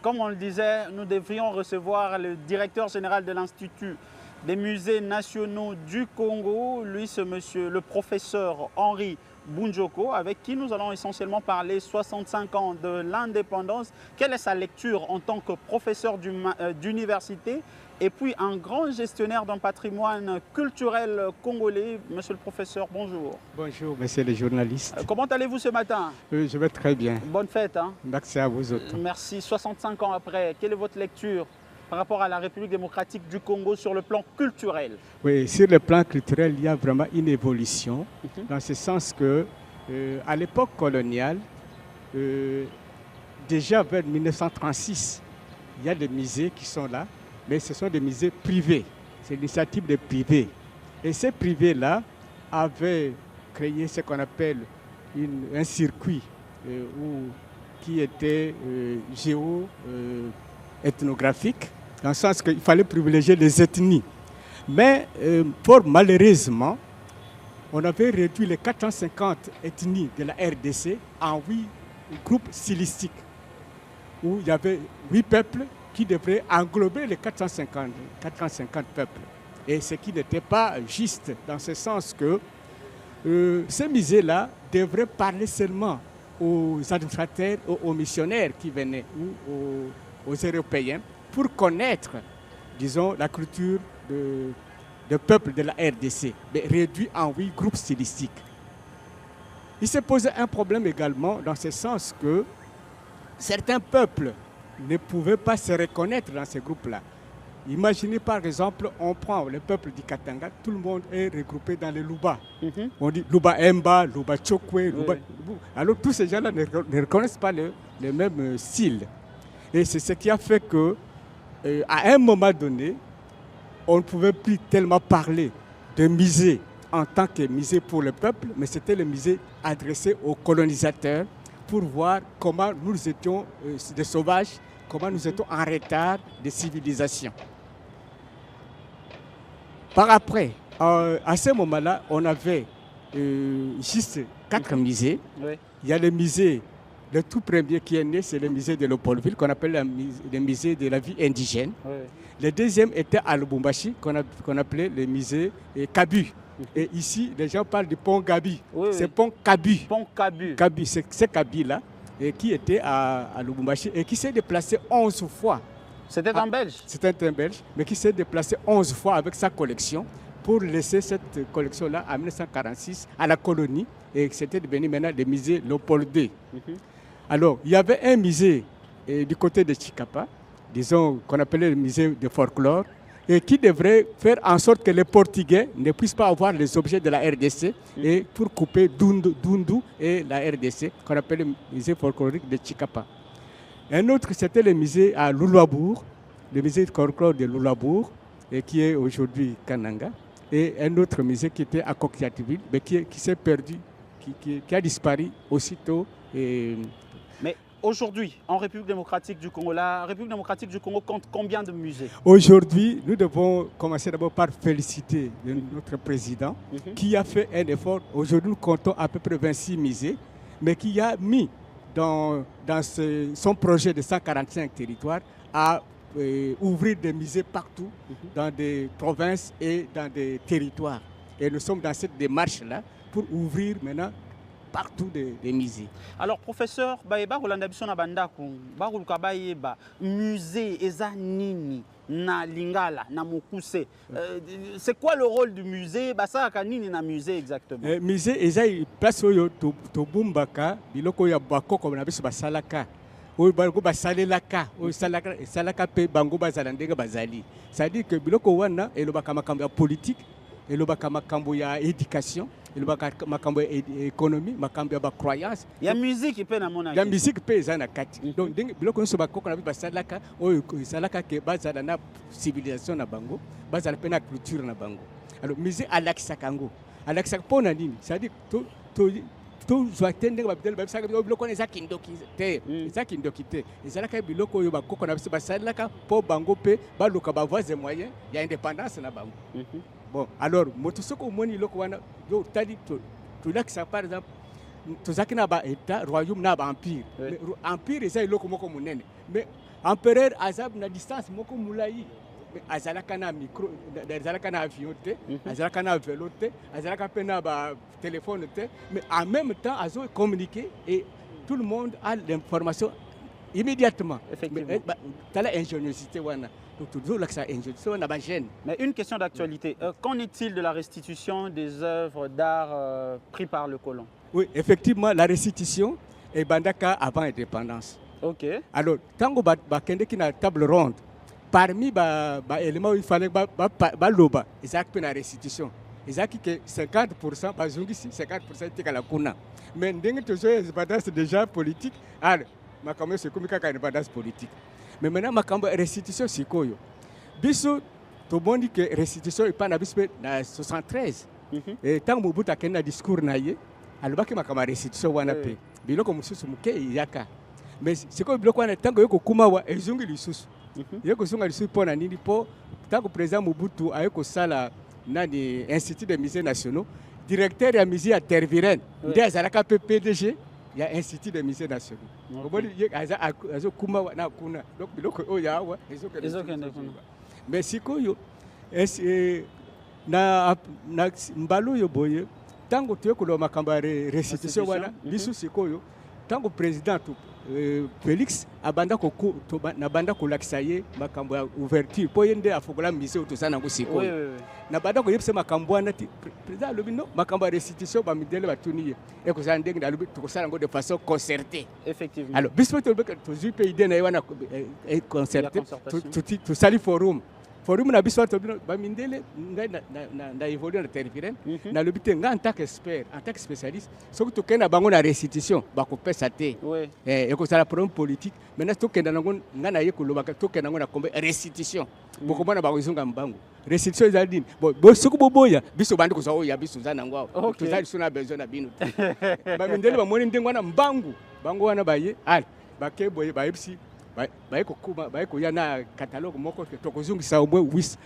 comme on le disait, nous devrions recevoir le directeur général de l'Institut des musées nationaux du Congo, lui ce monsieur, le professeur Henri Bunjoko, avec qui nous allons essentiellement parler 65 ans de l'indépendance. Quelle est sa lecture en tant que professeur d'université et puis un grand gestionnaire d'un patrimoine culturel congolais. Monsieur le professeur, bonjour. Bonjour, monsieur le journaliste. Comment allez-vous ce matin? Je vais très bien. Bonne fête. Merci à vous autres. Merci. 65 ans après, quelle est votre lecture par rapport à la République démocratique du Congo sur le plan culturel? Oui, sur le plan culturel, il y a vraiment une évolution, dans ce sens que, à l'époque coloniale, déjà vers 1936, il y a des musées qui sont là, mais ce sont des musées privés. C'est l'initiative des privés. Et ces privés-là avaient créé ce qu'on appelle un circuit qui était géo-ethnographique, dans le sens qu'il fallait privilégier les ethnies. Mais fort malheureusement, on avait réduit les 450 ethnies de la RDC en 8 groupes stylistiques. où il y avait 8 peuples qui devraient englober les 450 peuples. Et ce qui n'était pas juste, dans ce sens que ces musées-là devraient parler seulement aux administrateurs, aux missionnaires qui venaient, ou aux Européens, pour connaître, disons, la culture de peuple de la RDC, mais réduit en 8 groupes stylistiques. Il s'est posé un problème également dans ce sens que certains peuples ne pouvaient pas se reconnaître dans ces groupes-là. Imaginez par exemple, on prend le peuple du Katanga, tout le monde est regroupé dans les Luba. On dit Luba Emba, Luba Chokwe, Luba... Alors tous ces gens-là ne reconnaissent pas le même style. Et c'est ce qui a fait que, à un moment donné, on ne pouvait plus tellement parler de musée en tant que musée pour le peuple, mais c'était le musée adressé aux colonisateurs pour voir comment nous étions des sauvages, comment nous étions en retard de civilisation. Par après, à ce moment-là, on avait juste 4 musées. Oui. Il y a le musée, le tout premier qui est né, c'est le musée de Léopoldville, qu'on appelle le musée de la vie indigène. Oui. Le deuxième était à Lubumbashi, qu'on appelait le musée Kabu. Et ici, les gens parlent du pont Gabi. Oui, c'est pont Kabu. Pont Kabu. Kabu, c'est Kabi-là, qui était à Lubumbashi et qui s'est déplacé 11 fois. C'était un Belge? C'était un Belge, mais qui s'est déplacé 11 fois avec sa collection pour laisser cette collection-là en 1946 à la colonie. Et c'était devenu maintenant le musée Léopold. Alors, il y avait un musée du côté de Chikapa, disons qu'on appelait le musée de folklore, et qui devrait faire en sorte que les Portugais ne puissent pas avoir les objets de la RDC et pour couper Dundu et la RDC, qu'on appelle le musée folklorique de Chikapa. Un autre, c'était le musée à Lulabour, le musée de folklore de Lulabour, qui est aujourd'hui Kananga, et un autre musée qui était à Kokiativille, mais qui s'est perdu, qui a disparu aussitôt. Mais aujourd'hui, en République démocratique du Congo, la République démocratique du Congo compte combien de musées? Aujourd'hui, nous devons commencer d'abord par féliciter notre président qui a fait un effort. Aujourd'hui, nous comptons à peu près 26 musées, mais qui a mis dans son projet de 145 territoires à ouvrir des musées partout, dans des provinces et dans des territoires. Et nous sommes dans cette démarche-là pour ouvrir maintenant partout des musées. Alors, professeur, musée Ezanini na Lingala, na Mokuse. C'est quoi le rôle du musée? Ça kanini na musée exactement? Musée Ezai place oyo to bumbaka biloko ya bakoko na biso basalaka. Oyo bango basalelaka, oyo salaka pe bango bazala ndenge bazali. C'est-à-dire que biloko wana elobaka makambo ya politique, elobaka makambo ya éducation, elobaka makambo ya économie, makambo ya ba croyance. Ya musique pe na mona. Ya musique pe ezana kati. Donc ndenge biloko nso bakoko na basalaka, oyo salaka ke bazala na civilisation na bango, bazala pe na culture na bango. Alors musée alakisaka ngo. Alakisaka pona nini? C'est-à-dire to zoatende babidel babisaka biloko eza kindoki te, eza kindoki te. Ezalaka biloko oyo bakoko na biso basalaka po bango pe baluka ba voies et moyens ya indépendance na bango. Bon, alors motosoko moni loko wana yo tali to lakisa par exemple tozaki na ba état royaume na ba empire. Empire eza iloko moko munene. Mais empereur azab na distance moko mulai. Azalaka na micro, azalaka na avion te, azalaka na vélo te, azalaka pe na ba téléphone te, mais en même temps azo communiquer et tout le monde a l'information immédiatement. Effectivement. T'as l'ingéniosité wana. Mais une question d'actualité, qu'en est-il de la restitution des œuvres d'art prises par le colon? Oui, effectivement, la restitution est bandaka avant l'indépendance. Ok. Alors, tant que qui na table ronde, parmi les éléments il fallait loba, ils ont la restitution. Ils ont que 50%, par exemple, 50% était à la kuna. Mais c'est déjà politique. Alors, c'est comme une indépendance politique. Mais maintenant, ma restitution, c'est quoi? Biso, tout le monde dit que restitution n'est pas en 1973. Et tant que Mobutu a un discours, il ma restitution wana pe. Biloko mususu muke yaka. Mais c'est quoi biloko wana tant que yoko kumawa ezungi lisusu. Yoko sunga lisusu pona nini po tant que président Mobutu a yoko sala na di Institut des musées nationaux, directeur ya musée à Tervuren, nde azalaka pe PDG. il y a un institut de musées nationaux. Mais si na mbalo yo boye tango tuye kulo makamba restitution wana bisu sikoyo tango président Félix abanda na banda kolakisa ye makambo ya ouverture po yende afokola mise utosana ngo sikoyo na banda ko yebse makambo wana ti président alobi no makambo ya restitution ba midele batuniye e ko ndenge na alobi tukosala ngo de façon concertée. Effectivement. Alors bisu to zu pe idée na ye wana concerté to sali forum na biso to ba mindele ngai na évoluer na territoire na lobité nga en tant qu'expert en tant que spécialiste soki to kena bango na restitution ba ko pesa te et ko sala problème politique maintenant to kena ngo nga na ye ko lobaka to kena ngo na kombe restitution boko bana ba ko izunga mbango restitution ezali bo soki boboya biso bandi ko zo ya biso zana ngwa to zali suna besoin na bino ba mindele ba moni ndengo na mbangu bango wana baye al ba ke boye ba ipsi baiko ya na catalogue moko tokozungisa au moins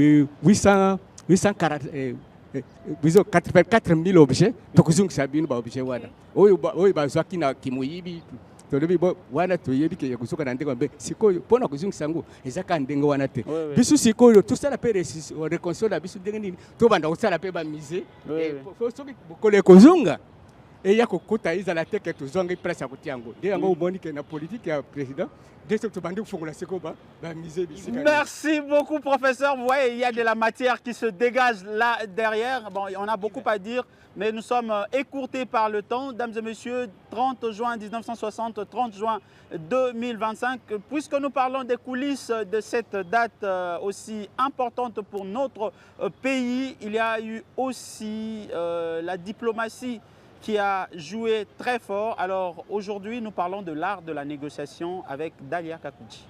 84 000 objets tokozungisa bino ba objet wana oyo bazwaki na kimoyibi tolobi bo wana toyebi ke yakusuka na ndenge mbe sikoyo pona kuzungisa ngo ezaka ndenge wana te bisu sikoyo tosala pe réconciliation na bisu ndenge nini to banda kosala pe ba musée soki bokole kozunga et il y a kokota izala te ke tozonga presse à côté yango de yango oboni ke na politique ya président de ce to bandi kufungola sikoba ba musée bisi. Merci beaucoup professeur. Vous voyez, il y a de la matière qui se dégage là derrière. Bon, on a beaucoup à dire, mais nous sommes écourtés par le temps. Mesdames et messieurs, 30 juin 1960, 30 juin 2025, puisque nous parlons des coulisses de cette date aussi importante pour notre pays, il y a eu aussi la diplomatie qui a joué très fort. Alors aujourd'hui, nous parlons de l'art de la négociation avec Dalia Kakouji.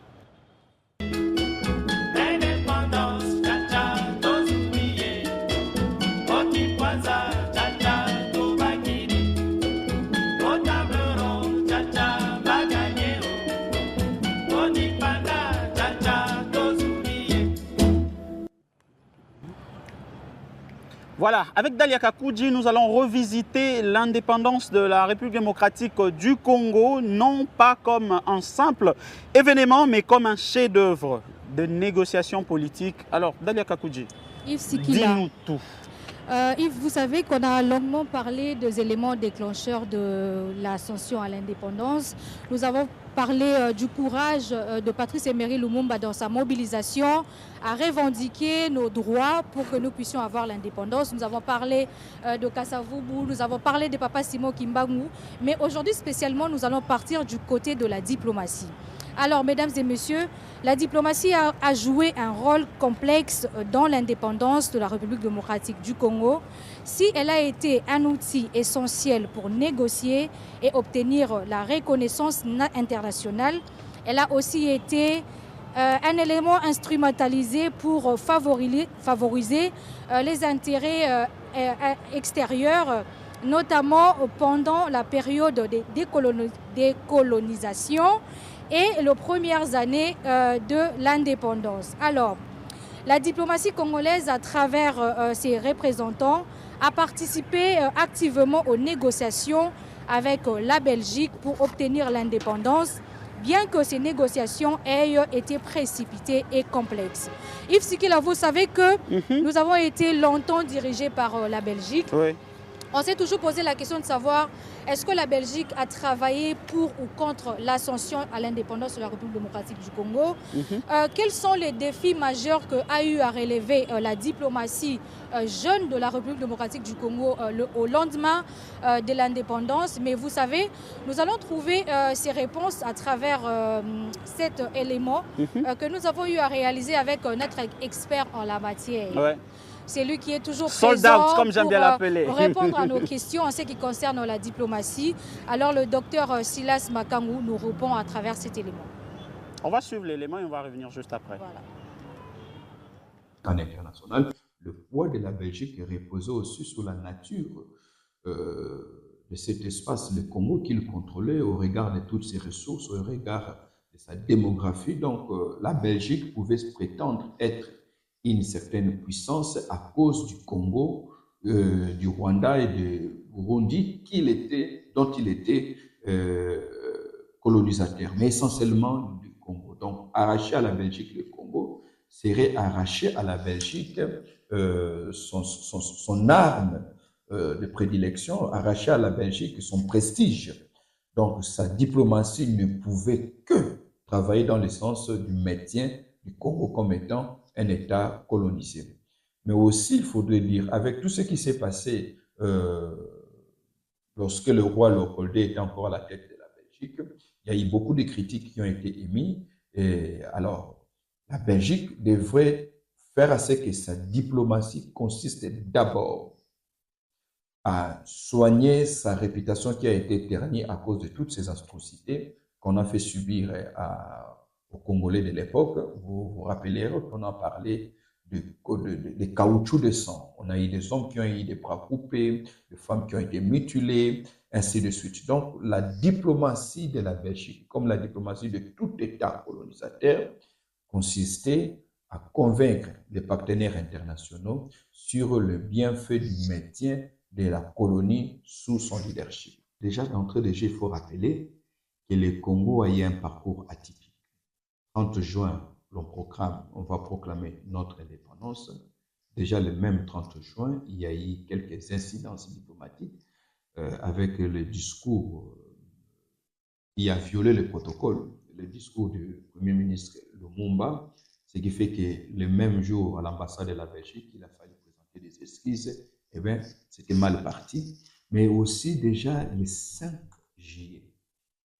Voilà, avec Dalia Kakouji, nous allons revisiter l'indépendance de la République démocratique du Congo, non pas comme un simple événement, mais comme un chef-d'œuvre de négociation politique. Alors, Dalia Kakouji, dis-nous tout. Yves, vous savez qu'on a longuement parlé des éléments déclencheurs de l'ascension à l'indépendance. Nous avons parlé du courage de Patrice Emery Lumumba dans sa mobilisation à revendiquer nos droits pour que nous puissions avoir l'indépendance. Nous avons parlé de Kasavubu, nous avons parlé de Papa Simon Kimbangu, mais aujourd'hui spécialement nous allons partir du côté de la diplomatie. Alors, mesdames et messieurs, la diplomatie a joué un rôle complexe dans l'indépendance de la République démocratique du Congo. Si elle a été un outil essentiel pour négocier et obtenir la reconnaissance internationale, elle a aussi été un élément instrumentalisé pour favoriser les intérêts extérieurs, notamment pendant la période de décolonisation et les premières années de l'indépendance. Alors, la diplomatie congolaise, à travers ses représentants, a participé activement aux négociations avec la Belgique pour obtenir l'indépendance, bien que ces négociations aient été précipitées et complexes. Yves Sikila, vous savez que nous avons été longtemps dirigés par la Belgique. Oui. On s'est toujours posé la question de savoir est-ce que la Belgique a travaillé pour ou contre l'ascension à l'indépendance de la République démocratique du Congo. Quels sont les défis majeurs qu'a eu à relever la diplomatie jeune de la République démocratique du Congo au lendemain de l'indépendance? Mais vous savez, nous allons trouver ces réponses à travers cet élément que nous avons eu à réaliser avec notre expert en la matière. Ouais. C'est lui qui est toujours présent comme j'aime bien l'appeler, pour répondre à nos questions en ce qui concerne la diplomatie. Alors le docteur Silas Makangu nous répond à travers cet élément. On va suivre l'élément et on va revenir juste après. Voilà. En international, le poids de la Belgique reposait aussi sur la nature de cet espace, le Congo, qu'il contrôlait au regard de toutes ses ressources, au regard de sa démographie. Donc la Belgique pouvait se prétendre être une certaine puissance à cause du Congo, du Rwanda et du Burundi dont il était colonisateur, mais essentiellement du Congo. Donc, arracher à la Belgique le Congo serait arracher à la Belgique son arme de prédilection, arracher à la Belgique son prestige. Donc, sa diplomatie ne pouvait que travailler dans le sens du maintien du Congo comme étant un État colonisé. Mais aussi, il faudrait dire, avec tout ce qui s'est passé lorsque le roi Léopoldé était encore à la tête de la Belgique, il y a eu beaucoup de critiques qui ont été émises. Et alors, la Belgique devrait faire à ce que sa diplomatie consiste d'abord à soigner sa réputation qui a été ternie à cause de toutes ces atrocités qu'on a fait subir aux Congolais de l'époque. Vous vous rappelez qu'on a parlé de caoutchouc de sang. On a eu des hommes qui ont eu des bras coupés, des femmes qui ont été mutilées, ainsi de suite. Donc, la diplomatie de la Belgique, comme la diplomatie de tout État colonisateur, consistait à convaincre les partenaires internationaux sur le bienfait du maintien de la colonie sous son leadership. Déjà, d'entrée de jeu, il faut rappeler que le Congo a eu un parcours atypique. 30 juin, on va proclamer notre indépendance. Déjà, le même 30 juin, il y a eu quelques incidences diplomatiques avec le discours qui a violé le protocole, le discours du Premier ministre Lumumba, ce qui fait que le même jour, à l'ambassade de la Belgique, il a fallu présenter des excuses. Eh bien, c'était mal parti. Mais aussi déjà le 5 juillet,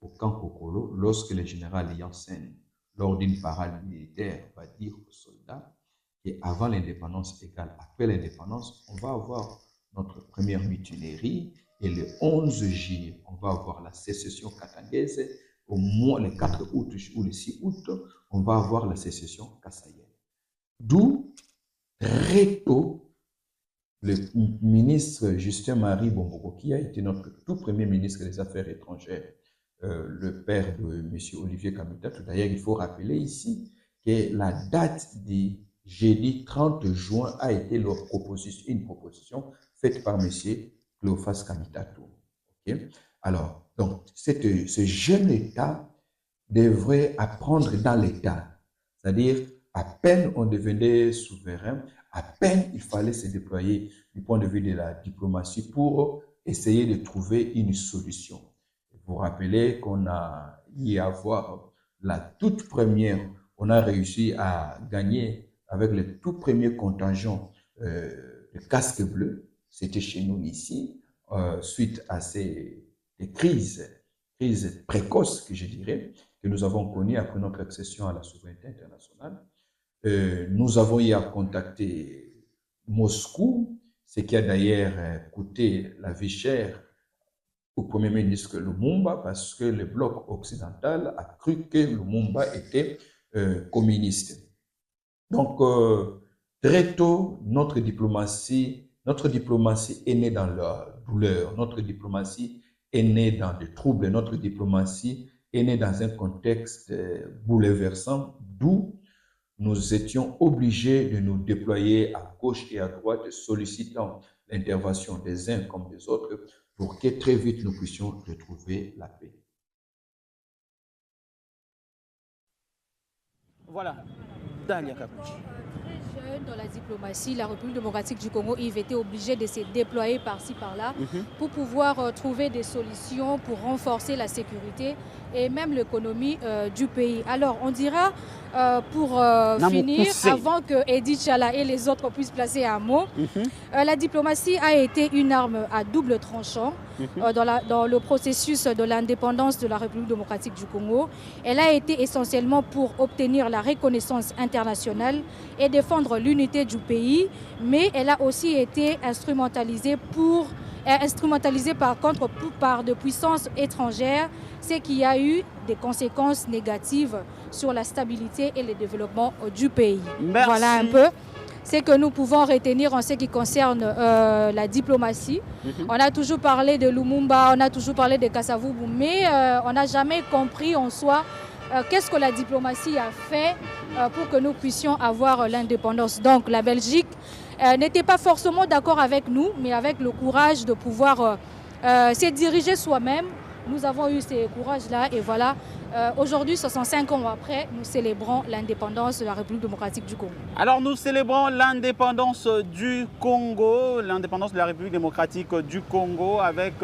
au camp Kokolo, lorsque le général Janssen, lors d'une parade militaire, va dire aux soldats qu'avant l'indépendance égale après l'indépendance, on va avoir notre première mutinerie et le 11 juillet, on va avoir la sécession katangaise. Au moins le 4 août ou le 6 août, on va avoir la sécession kassaïenne. D'où, très tôt, le ministre Justin-Marie Bomboko, qui a été notre tout premier ministre des Affaires étrangères, le père de M. Olivier Kamutatou. D'ailleurs, il faut rappeler ici que la date du jeudi 30 juin a été une proposition faite par M. Cléophas Kamutatou. Okay? Alors, donc, ce jeune État devrait apprendre dans l'État. C'est-à-dire, à peine on devenait souverain, à peine il fallait se déployer du point de vue de la diplomatie pour essayer de trouver une solution. Vous vous rappelez qu'on a y avoir la toute première, on a réussi à gagner avec le tout premier contingent de casques bleus, c'était chez nous ici, suite à ces crises précoces, que je dirais, que nous avons connues après notre accession à la souveraineté internationale. Nous avons eu à contacter Moscou, ce qui a d'ailleurs coûté la vie chère au Premier ministre Lumumba, parce que le bloc occidental a cru que Lumumba était communiste. Donc, très tôt, notre diplomatie est née dans la douleur, notre diplomatie est née dans des troubles, notre diplomatie est née dans un contexte bouleversant, d'où nous étions obligés de nous déployer à gauche et à droite, sollicitant l'intervention des uns comme des autres, pour que très vite nous puissions retrouver la paix. Voilà. Dalia Kabuchi. Très jeune dans la diplomatie, la République démocratique du Congo, il était obligé de se déployer par-ci, par-là, pour pouvoir trouver des solutions pour renforcer la sécurité et même l'économie du pays. Alors, on dira, pour finir, avant que Edith Chala et les autres puissent placer un mot, la diplomatie a été une arme à double tranchant dans le processus de l'indépendance de la République démocratique du Congo. Elle a été essentiellement pour obtenir la reconnaissance internationale et défendre l'unité du pays, mais elle a aussi été instrumentalisée par contre par de puissances étrangères, ce qui a eu des conséquences négatives sur la stabilité et le développement du pays. Merci. Voilà un peu ce que nous pouvons retenir en ce qui concerne la diplomatie. On a toujours parlé de Lumumba, on a toujours parlé de Kasavubu, mais on n'a jamais compris en soi qu'est-ce que la diplomatie a fait pour que nous puissions avoir l'indépendance. Donc la Belgique n'était pas forcément d'accord avec nous, mais avec le courage de pouvoir se diriger soi-même. Nous avons eu ce courage-là et voilà, aujourd'hui, 65 ans après, nous célébrons l'indépendance de la République démocratique du Congo. Alors nous célébrons l'indépendance du Congo, l'indépendance de la République démocratique du Congo avec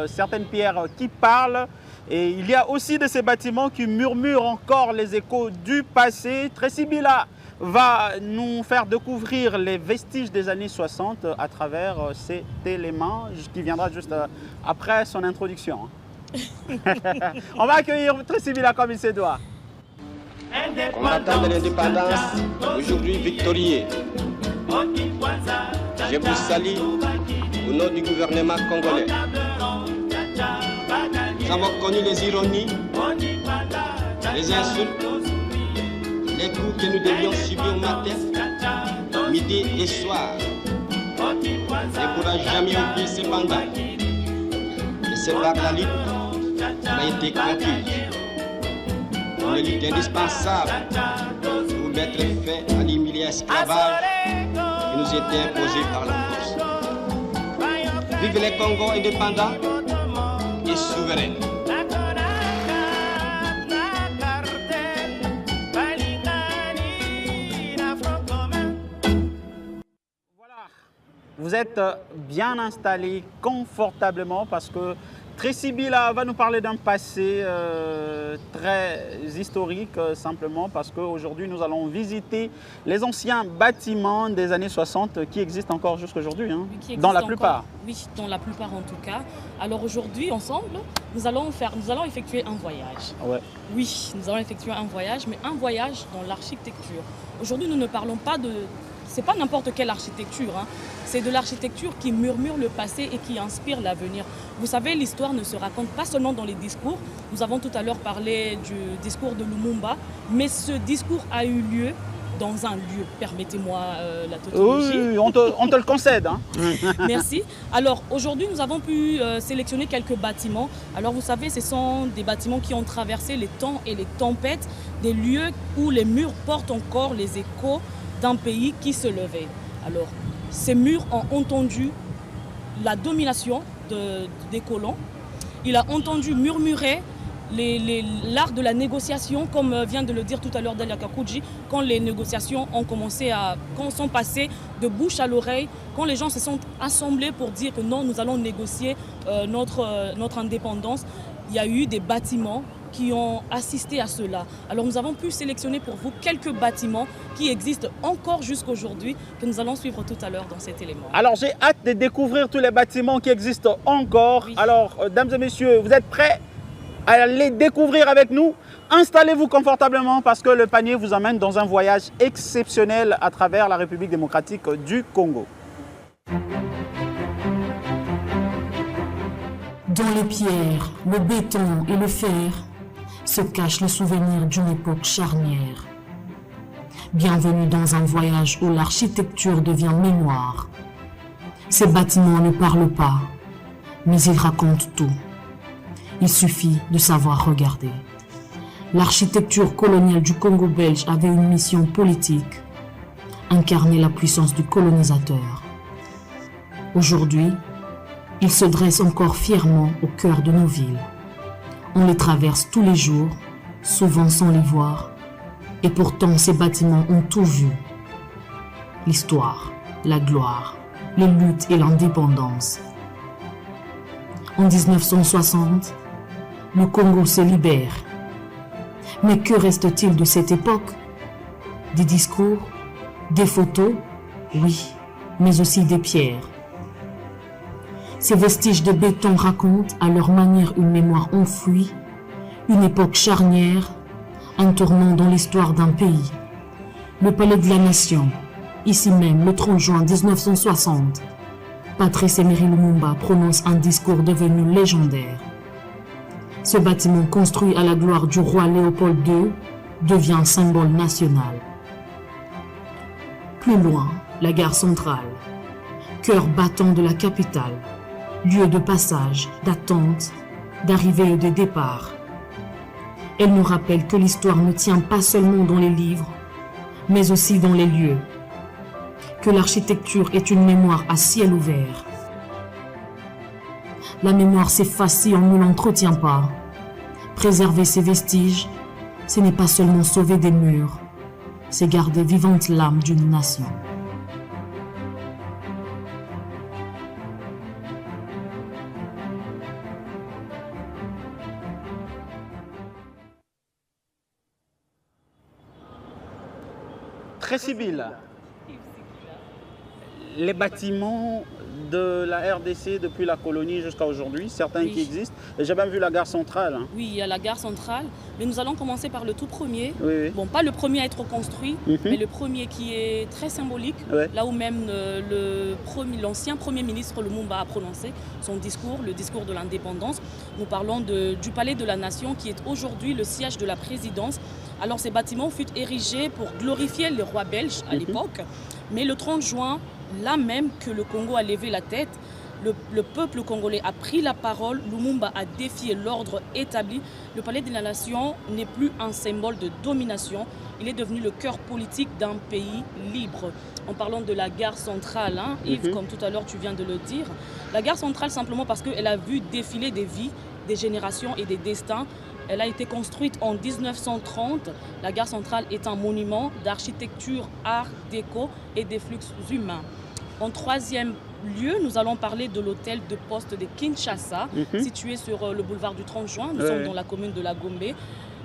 certaines pierres qui parlent. Et il y a aussi de ces bâtiments qui murmurent encore les échos du passé. Tracy Bila va nous faire découvrir les vestiges des années 60 à travers cet élément qui viendra juste après son introduction. On va accueillir Tracy Bila comme il se doit. Combattant de l'indépendance, aujourd'hui victorieux, je vous salue au nom du gouvernement congolais. Nous avons connu les ironies, les insultes, les coups que nous devions subir matin, midi et soir. Ne pourra jamais oublier cependant que c'est par la lutte qu'on a été conquis. Une lutte indispensable pour mettre fin à l'humiliant esclavage qui nous était imposé par la force. Vive les Congos indépendants et souverains. Vous êtes bien installés confortablement parce que Tracy Bila va nous parler d'un passé très historique simplement parce qu'aujourd'hui nous allons visiter les anciens bâtiments des années 60 qui existent encore jusqu'à aujourd'hui, hein, dans la plupart. Oui, dans la plupart en tout cas. Alors aujourd'hui ensemble, nous allons effectuer un voyage. Ouais. Oui, nous allons effectuer un voyage, mais un voyage dans l'architecture. Aujourd'hui nous ne parlons pas de... C'est pas n'importe quelle architecture, hein. C'est de l'architecture qui murmure le passé et qui inspire l'avenir. Vous savez, l'histoire ne se raconte pas seulement dans les discours. Nous avons tout à l'heure parlé du discours de Lumumba, mais ce discours a eu lieu dans un lieu. Permettez-moi la tautologie. Oui, on te le concède. Hein. Merci. Alors aujourd'hui, nous avons pu sélectionner quelques bâtiments. Alors vous savez, ce sont des bâtiments qui ont traversé les temps et les tempêtes, des lieux où les murs portent encore les échos d'un pays qui se levait. Alors, ces murs ont entendu la domination des colons. Il a entendu murmurer l'art de la négociation, comme vient de le dire tout à l'heure Dalia Kakouji, quand les négociations sont passées de bouche à l'oreille, quand les gens se sont assemblés pour dire que non, nous allons négocier notre indépendance. Il y a eu des bâtiments qui ont assisté à cela. Alors nous avons pu sélectionner pour vous quelques bâtiments qui existent encore jusqu'aujourd'hui, que nous allons suivre tout à l'heure dans cet élément. Alors j'ai hâte de découvrir tous les bâtiments qui existent encore. Oui. Alors, dames et messieurs, vous êtes prêts à les découvrir avec nous? Installez-vous confortablement parce que le panier vous emmène dans un voyage exceptionnel à travers la République démocratique du Congo. Dans les pierres, le béton et le fer se cache le souvenir d'une époque charnière. Bienvenue dans un voyage où l'architecture devient mémoire. Ces bâtiments ne parlent pas, mais ils racontent tout. Il suffit de savoir regarder. L'architecture coloniale du Congo belge avait une mission politique, incarner la puissance du colonisateur. Aujourd'hui, ils se dressent encore fièrement au cœur de nos villes. On les traverse tous les jours, souvent sans les voir, et pourtant ces bâtiments ont tout vu. L'histoire, la gloire, les luttes et l'indépendance. En 1960, le Congo se libère. Mais que reste-t-il de cette époque? Des discours, des photos, oui, mais aussi des pierres. Ces vestiges de béton racontent à leur manière une mémoire enfouie, une époque charnière, un tournant dans l'histoire d'un pays. Le Palais de la Nation, ici même le 30 juin 1960, Patrice Emery Lumumba prononce un discours devenu légendaire. Ce bâtiment construit à la gloire du roi Léopold II devient un symbole national. Plus loin, la gare centrale, cœur battant de la capitale, lieu de passage, d'attente, d'arrivée et de départ. Elle nous rappelle que l'histoire ne tient pas seulement dans les livres, mais aussi dans les lieux. que l'architecture est une mémoire à ciel ouvert. La mémoire s'efface si on ne l'entretient pas. Préserver ses vestiges, ce n'est pas seulement sauver des murs, c'est garder vivante l'âme d'une nation. Très Sibylle, les bâtiments de la RDC depuis la colonie jusqu'à aujourd'hui, certains qui existent. J'ai même vu la gare centrale. Hein. Oui, il y a la gare centrale, mais nous allons commencer par le tout premier. Oui. Bon, pas le premier à être construit, mais le premier qui est très symbolique, là où même l'ancien Premier ministre Lumumba a prononcé son discours, le discours de l'indépendance. Nous parlons du Palais de la Nation qui est aujourd'hui le siège de la présidence. Alors ces bâtiments furent érigés pour glorifier les rois belges à l'époque, mais le 30 juin, là même que le Congo a levé la tête, le peuple congolais a pris la parole, Lumumba a défié l'ordre établi. Le Palais de la Nation n'est plus un symbole de domination, il est devenu le cœur politique d'un pays libre. En parlant de la gare centrale, hein, Yves, comme tout à l'heure tu viens de le dire, la gare centrale simplement parce qu'elle a vu défiler des vies, des générations et des destins. Elle a été construite en 1930. La gare centrale est un monument d'architecture, art, déco et des flux humains. En troisième lieu, nous allons parler de l'hôtel de poste de Kinshasa, situé sur le boulevard du 30 juin. Nous sommes dans la commune de la Gombe.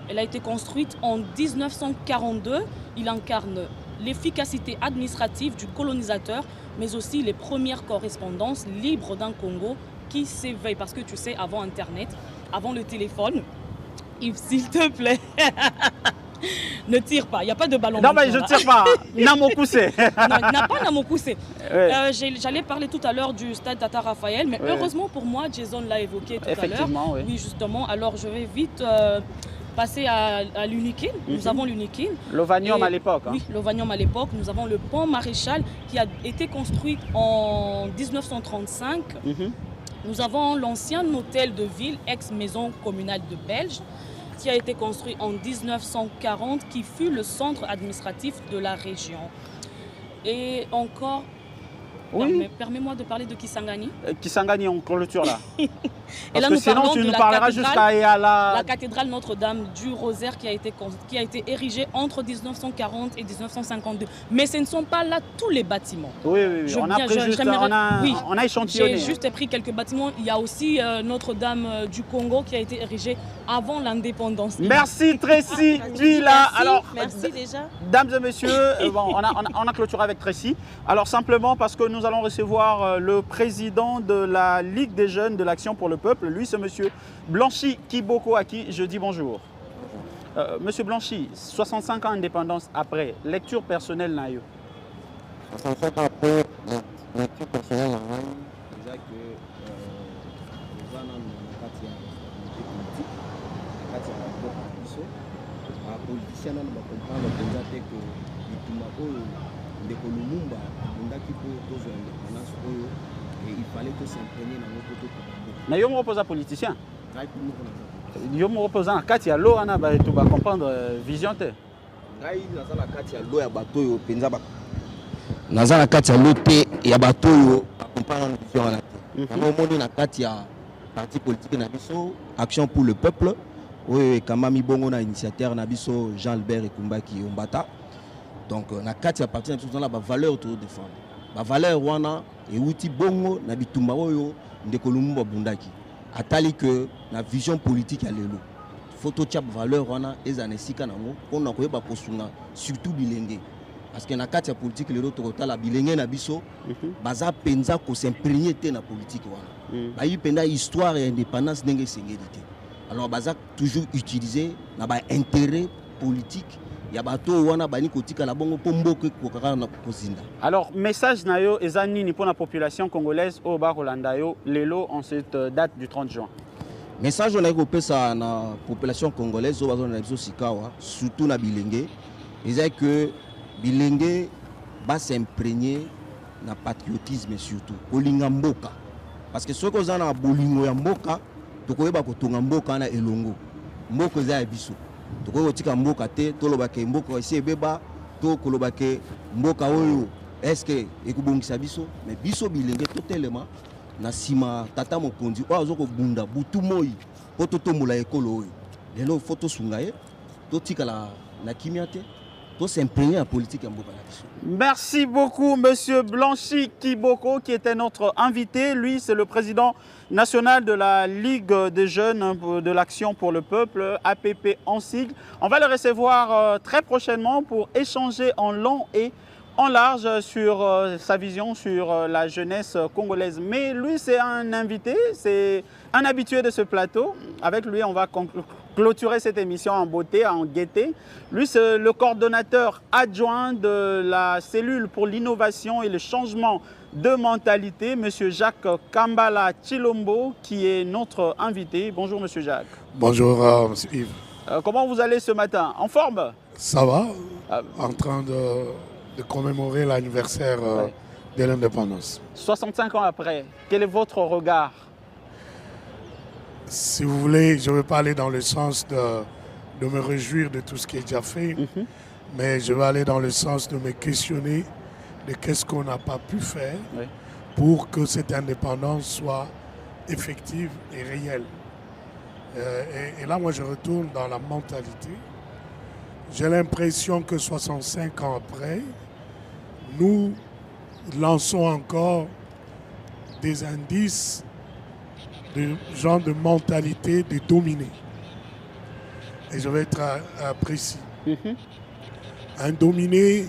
Elle a été construite en 1942. Il incarne l'efficacité administrative du colonisateur, mais aussi les premières correspondances libres d'un Congo qui s'éveille. Parce que tu sais, avant Internet, avant le téléphone, Yves, s'il te plaît, ne tire pas, il n'y a pas de ballon. Non, mais je ne tire pas. Namokoussé. Non, il n'a pas Namokoussé. J'allais parler tout à l'heure du stade Tata Raphaël, mais heureusement pour moi, Jason l'a évoqué tout à l'heure. Effectivement, oui. Oui, justement. Alors, je vais vite passer à l'Unikin. Nous avons l'Unikin. L'Ovanium à l'époque. Hein. Oui, l'Ovanium à l'époque. Nous avons le pont Maréchal qui a été construit en 1935. Nous avons l'ancien hôtel de ville, ex-maison communale de Belge, qui a été construit en 1940, qui fut le centre administratif de la région. Et encore, permets-moi de parler de Kisangani. Kisangani en clôture là. Et là, nous sinon, tu nous parleras jusqu'à la cathédrale Notre-Dame du Rosaire qui a été érigée entre 1940 et 1952. Mais ce ne sont pas là tous les bâtiments. Oui. On a échantillonné. J'ai juste pris quelques bâtiments. Il y a aussi Notre-Dame du Congo qui a été érigée avant l'indépendance. Merci Tracy. Merci déjà. Dames et messieurs, on a clôturé avec Tracy. Alors simplement parce que nous allons recevoir le président de la Ligue des jeunes de l'Action pour le peuple. Lui, c'est monsieur Blanchi Kiboko à qui je dis bonjour. Monsieur Blanchi, 65 ans d'indépendance après, lecture personnelle na yo. 65 ans après, lecture personnelle na yo, déjà que les gens ont un politicien n'a pas comprendre que ndeko Lumumba ndaki po tozo indépendance oyo et il fallait que s'imprégner dans notre côté. Mais yo me repose à politicien. Yo me repose à kati ya lo ana ba to ba comprendre vision te. Ngai naza na kati ya lo ya bato yo penza ba. Naza na kati ya lo te ya bato yo comprendre vision wana te. Na moni na kati ya parti politique na biso Action pour le peuple oyo kamami bongo na initiateur na biso Jean-Albert Ekumbaki Ombata. Donc na kati ya parti na biso na ba valeur to défendre. Ba valeur wana e uti bongo na bitumba oyo ndeko Lumumba bundaki. Atali que na vision politique ya lelo. Photo tchap valeur wana ezana sika nango pona koyeba kosunga surtout bilenge. Parce que na kati ya politique lelo to kotala bilenge na biso baza penza ko s'imprégner te na politique wana. Ba yi penda histoire et indépendance ndenge sengeli te. Alors baza toujours utiliser na ba intérêt politique. Alors, message nayo ezani pour la population congolaise au bar Rolandayo, lelo en cette date du 30 juin. Message on a coupé ça na population congolaise au bar Rolandayo Sikawa, surtout na bilenge, c'est que bilenge va s'imprégner na patriotisme surtout, olinga mboka. Parce que ceux qui ont na bolingo ya mboka, to koyeba ko tonga mboka na elongo. Mboka za biso. Toko tika mboka te tolobake mboka esi ebeba to kolobake mboka oyo est-ce que ekubongisa biso mais biso bilenge totelema na sima tata mokonzi oyo azokobunda butu moi po totombola ekolo oyo lelo fo tosunga ye totikala na kimia te s'imprégner en politique en mboka. Merci beaucoup, Monsieur Blanchi Kiboko, qui était notre invité. Lui, c'est le président national de la Ligue des jeunes de l'Action pour le peuple, APP en sigle. On va le recevoir très prochainement pour échanger en long et en large sur sa vision sur la jeunesse congolaise. Mais lui, c'est un invité, c'est un habitué de ce plateau. Avec lui, on va clôturer cette émission en beauté, en gaieté. Lui, c'est le coordonnateur adjoint de la cellule pour l'innovation et le changement de mentalité, M. Jacques Kambala Chilombo, qui est notre invité. Bonjour, M. Jacques. Bonjour, M. Yves. Comment vous allez ce matin? En forme? Ça va, en train de commémorer l'anniversaire de l'indépendance. 65 ans après, quel est votre regard? Si vous voulez, je ne vais pas aller dans le sens de me réjouir de tout ce qui est déjà fait, mais je vais aller dans le sens de me questionner de qu'est-ce qu'on n'a pas pu faire pour que cette indépendance soit effective et réelle. Et là, moi, je retourne dans la mentalité. J'ai l'impression que 65 ans après, nous lançons encore des indices de genre de mentalité de dominer. Et je vais être précis. Un dominé,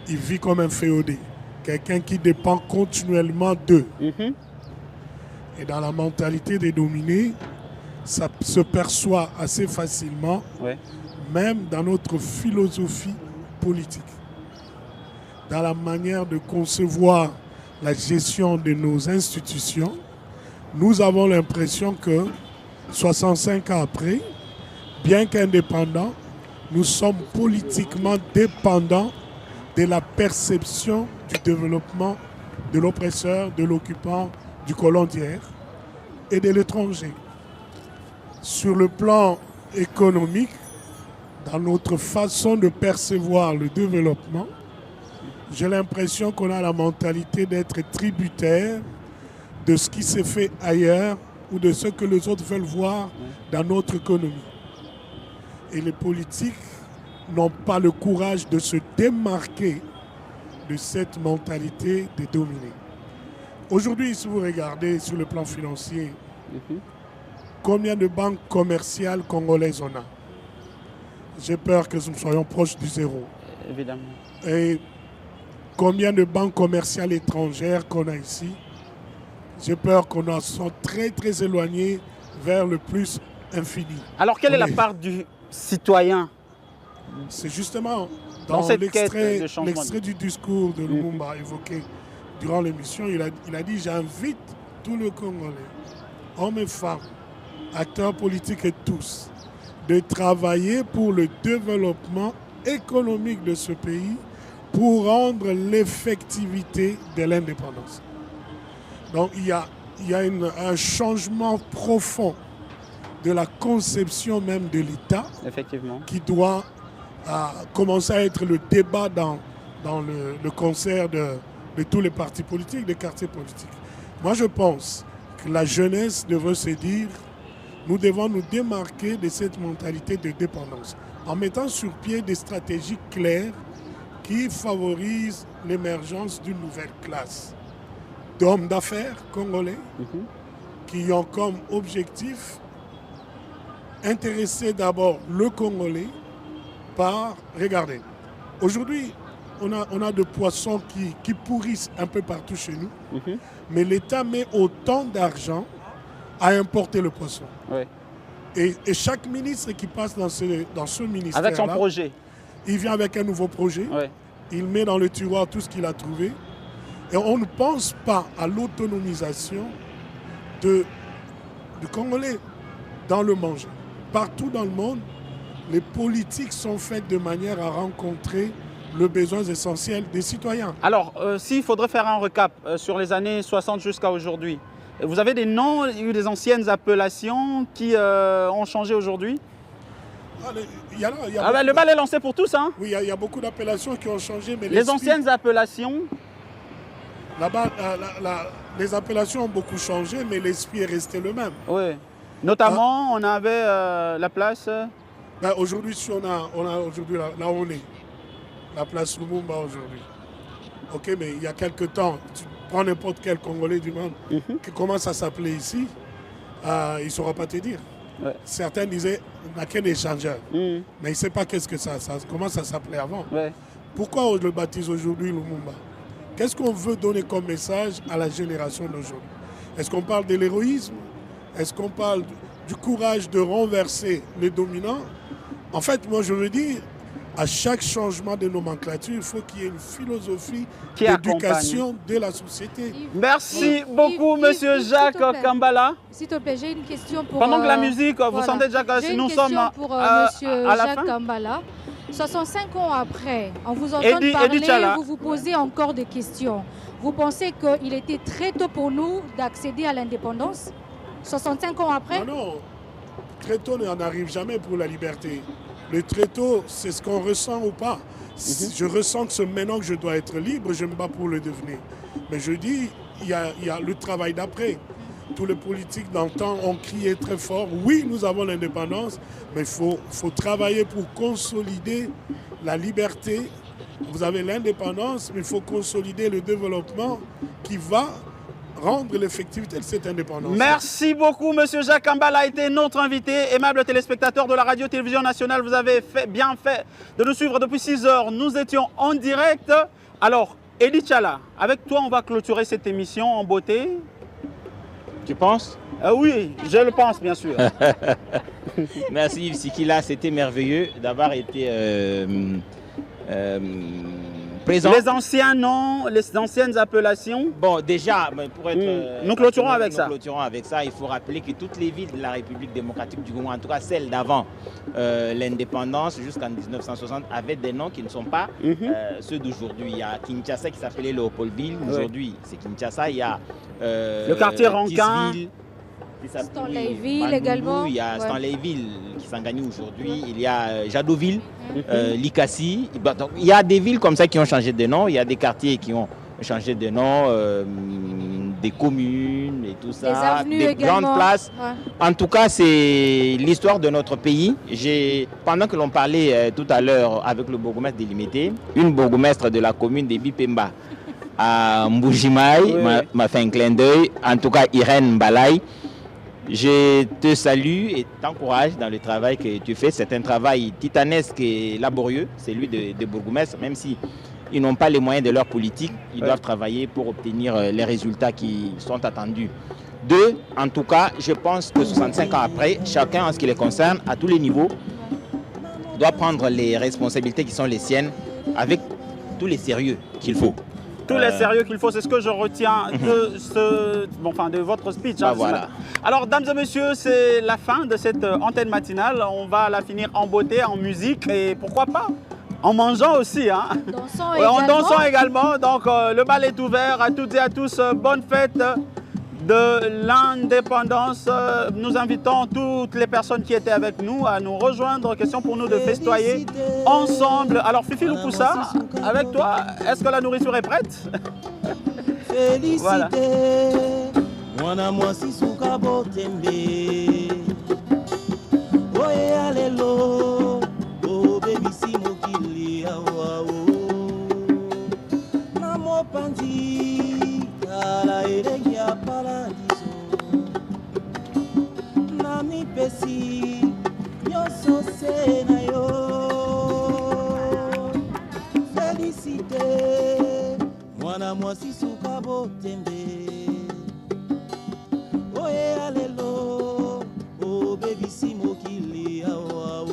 il vit comme un féodé. Quelqu'un qui dépend continuellement d'eux. Et dans la mentalité des dominés, ça se perçoit assez facilement, même dans notre philosophie politique. Dans la manière de concevoir la gestion de nos institutions, nous avons l'impression que 65 ans après, bien qu'indépendants, nous sommes politiquement dépendants de la perception du développement de l'oppresseur, de l'occupant, du colon d'hier et de l'étranger. Sur le plan économique, dans notre façon de percevoir le développement, j'ai l'impression qu'on a la mentalité d'être tributaire de ce qui s'est fait ailleurs ou de ce que les autres veulent voir dans notre économie. Et les politiques n'ont pas le courage de se démarquer de cette mentalité de dominer. Aujourd'hui, si vous regardez sur le plan financier, combien de banques commerciales congolaises on a? J'ai peur que nous soyons proches du zéro. Évidemment. Et combien de banques commerciales étrangères qu'on a ici? J'ai peur qu'on en soit très très éloigné vers le plus infini. Alors quelle est la part du citoyen? C'est justement dans l'extrait du discours de Lumumba évoqué durant l'émission, il a dit « J'invite tout le Congolais, hommes et femmes, acteurs politiques et tous, de travailler pour le développement économique de ce pays pour rendre l'effectivité de l'indépendance. » Donc il y a un changement profond de la conception même de l'État qui doit commencer à être le débat dans le concert de tous les partis politiques, des quartiers politiques. Moi je pense que la jeunesse devrait se dire nous devons nous démarquer de cette mentalité de dépendance en mettant sur pied des stratégies claires qui favorisent l'émergence d'une nouvelle classe d'hommes d'affaires congolais qui ont comme objectif intéresser d'abord le Congolais par, regardez, aujourd'hui on a des poissons qui pourrissent un peu partout chez nous, mais l'État met autant d'argent à importer le poisson. Et chaque ministre qui passe dans ce ministère avec son projet, il vient avec un nouveau projet, il met dans le tiroir tout ce qu'il a trouvé. Et on ne pense pas à l'autonomisation du Congolais dans le manger. Partout dans le monde, les politiques sont faites de manière à rencontrer les besoins essentiels des citoyens. Alors, s'il faudrait faire un recap sur les années 60 jusqu'à aujourd'hui, vous avez des noms, des anciennes appellations qui ont changé aujourd'hui? Le bal est lancé pour tous. Hein? Oui, il y a beaucoup d'appellations qui ont changé. Mais les anciennes appellations. Là-bas, les appellations ont beaucoup changé, mais l'esprit est resté le même. Oui. Notamment, on avait la place. Aujourd'hui, on a aujourd'hui là où on est. La place Lumumba aujourd'hui. Ok, mais il y a quelques temps, tu prends n'importe quel Congolais du monde qui commence à s'appeler ici, il ne saura pas te dire. Ouais. Certains disaient n'a qu'un échangeur, mais il ne sait pas qu'est-ce que comment ça s'appelait avant. Ouais. Pourquoi on le baptise aujourd'hui Lumumba? Qu'est-ce qu'on veut donner comme message à la génération d'aujourd'hui? Est-ce qu'on parle de l'héroïsme? Est-ce qu'on parle du courage de renverser les dominants? En fait, moi je veux dire, à chaque changement de nomenclature, il faut qu'il y ait une philosophie d'éducation de la société. Merci beaucoup, Monsieur Jacques Kambala. S'il te plaît, j'ai une question pour... Pendant que la musique, vous sentez déjà que nous sommes pour Monsieur Jacques Kambala. 65 ans après, on vous entend parler, vous vous posez encore des questions. Vous pensez qu'il était très tôt pour nous d'accéder à l'indépendance 65 ans après? Non, très tôt n'en arrive jamais pour la liberté. Le très tôt, c'est ce qu'on ressent ou pas. Je ressens que maintenant que je dois être libre, je me bats pour le devenir. Mais je dis, il y a le travail d'après. Tous les politiques dans le temps ont crié très fort. Oui, nous avons l'indépendance, mais il faut travailler pour consolider la liberté. Vous avez l'indépendance, mais il faut consolider le développement qui va rendre l'effectivité de cette indépendance. Merci beaucoup, Monsieur Jacques Kambala a été notre invité. Aimable téléspectateurs de la Radio-Télévision Nationale, vous avez bien fait de nous suivre depuis 6 heures. Nous étions en direct. Alors, Edi Tchala, avec toi, on va clôturer cette émission en beauté. Tu penses? Oui, je le pense, bien sûr. Merci Yves Sikila, c'était merveilleux d'avoir été présent. Les anciens noms, les anciennes appellations. Bon, déjà, pour être... nous clôturons avec ça. Nous clôturons avec ça. Il faut rappeler que toutes les villes de la République démocratique du Congo, en tout cas celles d'avant l'indépendance jusqu'en 1960, avaient des noms qui ne sont pas ceux d'aujourd'hui. Il y a Kinshasa qui s'appelait Léopoldville. Aujourd'hui, c'est Kinshasa. Il y a le quartier Rankin. Stanleyville également. Il y a Stanleyville qui s'en gagne aujourd'hui. Il y a Jadoville, Likasi. Donc, il y a des villes comme ça qui ont changé de nom. Il y a des quartiers qui ont changé de nom, des communes et tout ça, des grandes places. Ouais. En tout cas, c'est l'histoire de notre pays. Pendant que l'on parlait tout à l'heure avec le bourgmestre délimité, une bourgmestre de la commune de Bipemba à Mbujimaï m'a fait un clin d'œil. En tout cas, Irène Mbalaï. Je te salue et t'encourage dans le travail que tu fais. C'est un travail titanesque et laborieux, celui de bourgmestre, même si ils n'ont pas les moyens de leur politique, ils doivent travailler pour obtenir les résultats qui sont attendus. En tout cas, je pense que 65 ans après, chacun en ce qui les concerne, à tous les niveaux, doit prendre les responsabilités qui sont les siennes avec tous les sérieux qu'il faut. Tous les sérieux qu'il faut, c'est ce que je retiens de votre speech. Voilà. Alors, dames et messieurs, c'est la fin de cette antenne matinale. On va la finir en beauté, en musique et pourquoi pas en mangeant aussi. Hein. En dansant également. Donc, le bal est ouvert à toutes et à tous. Bonne fête de l'indépendance. Nous invitons toutes les personnes qui étaient avec nous à nous rejoindre. Question pour nous de festoyer ensemble. Alors Fifi Loupoussa, avec toi, est-ce que la nourriture est prête? Voilà. Mwana mwasi suka botembe Oye alelo O baby si mokili awa o Namo panzi Kala elengi ya paradiso Nami pesi Nyonso se na yo Félicité Mwana mwasi suka botembe Oye alelo, oh baby si mokili awa o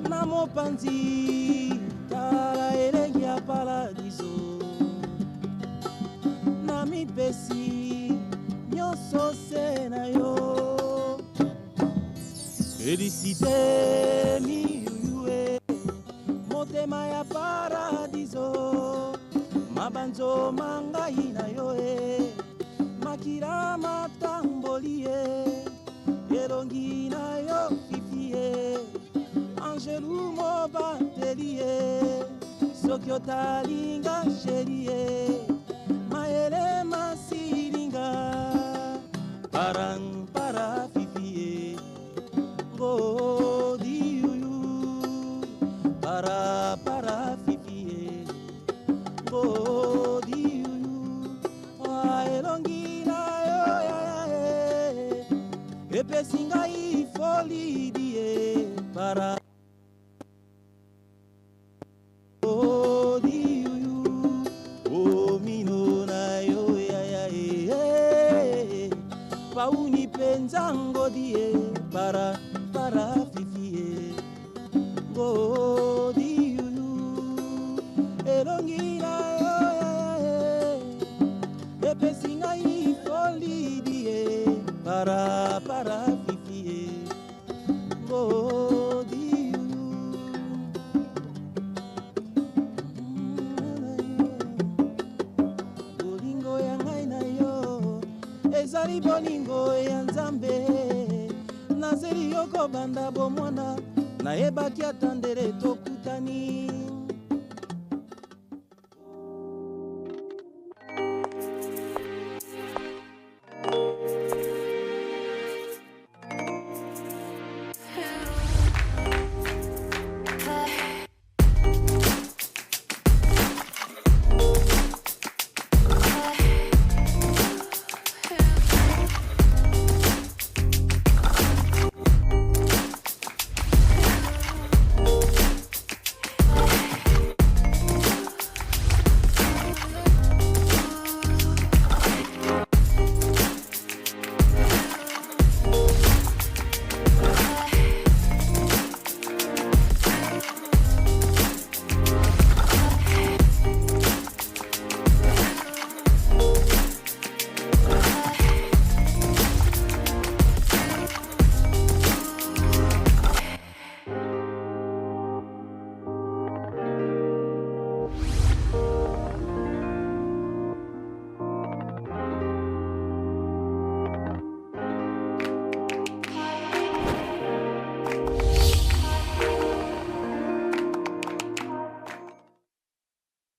Namo panzi, tala elengi ya paradiso Nami pesi, nyonso se na yo Félicité mi yuyue, motema ya paradiso Mabanzo mangai na yo Makira matambolie Elongi na yo fifie soki otalinga sherie maele masilinga parang para fifie ngodi yuyu para fifie ngodi yuyu elongi na yo ya epesinga ifolidie para pauni penzango die para fifie godi yu elongi na yo epesinga ifoli die para fifie godi yu bolingo ya ngai na yo ezali bolingo ya nzambe nazeli yoko banda bomwana nayebaki atandele tokutani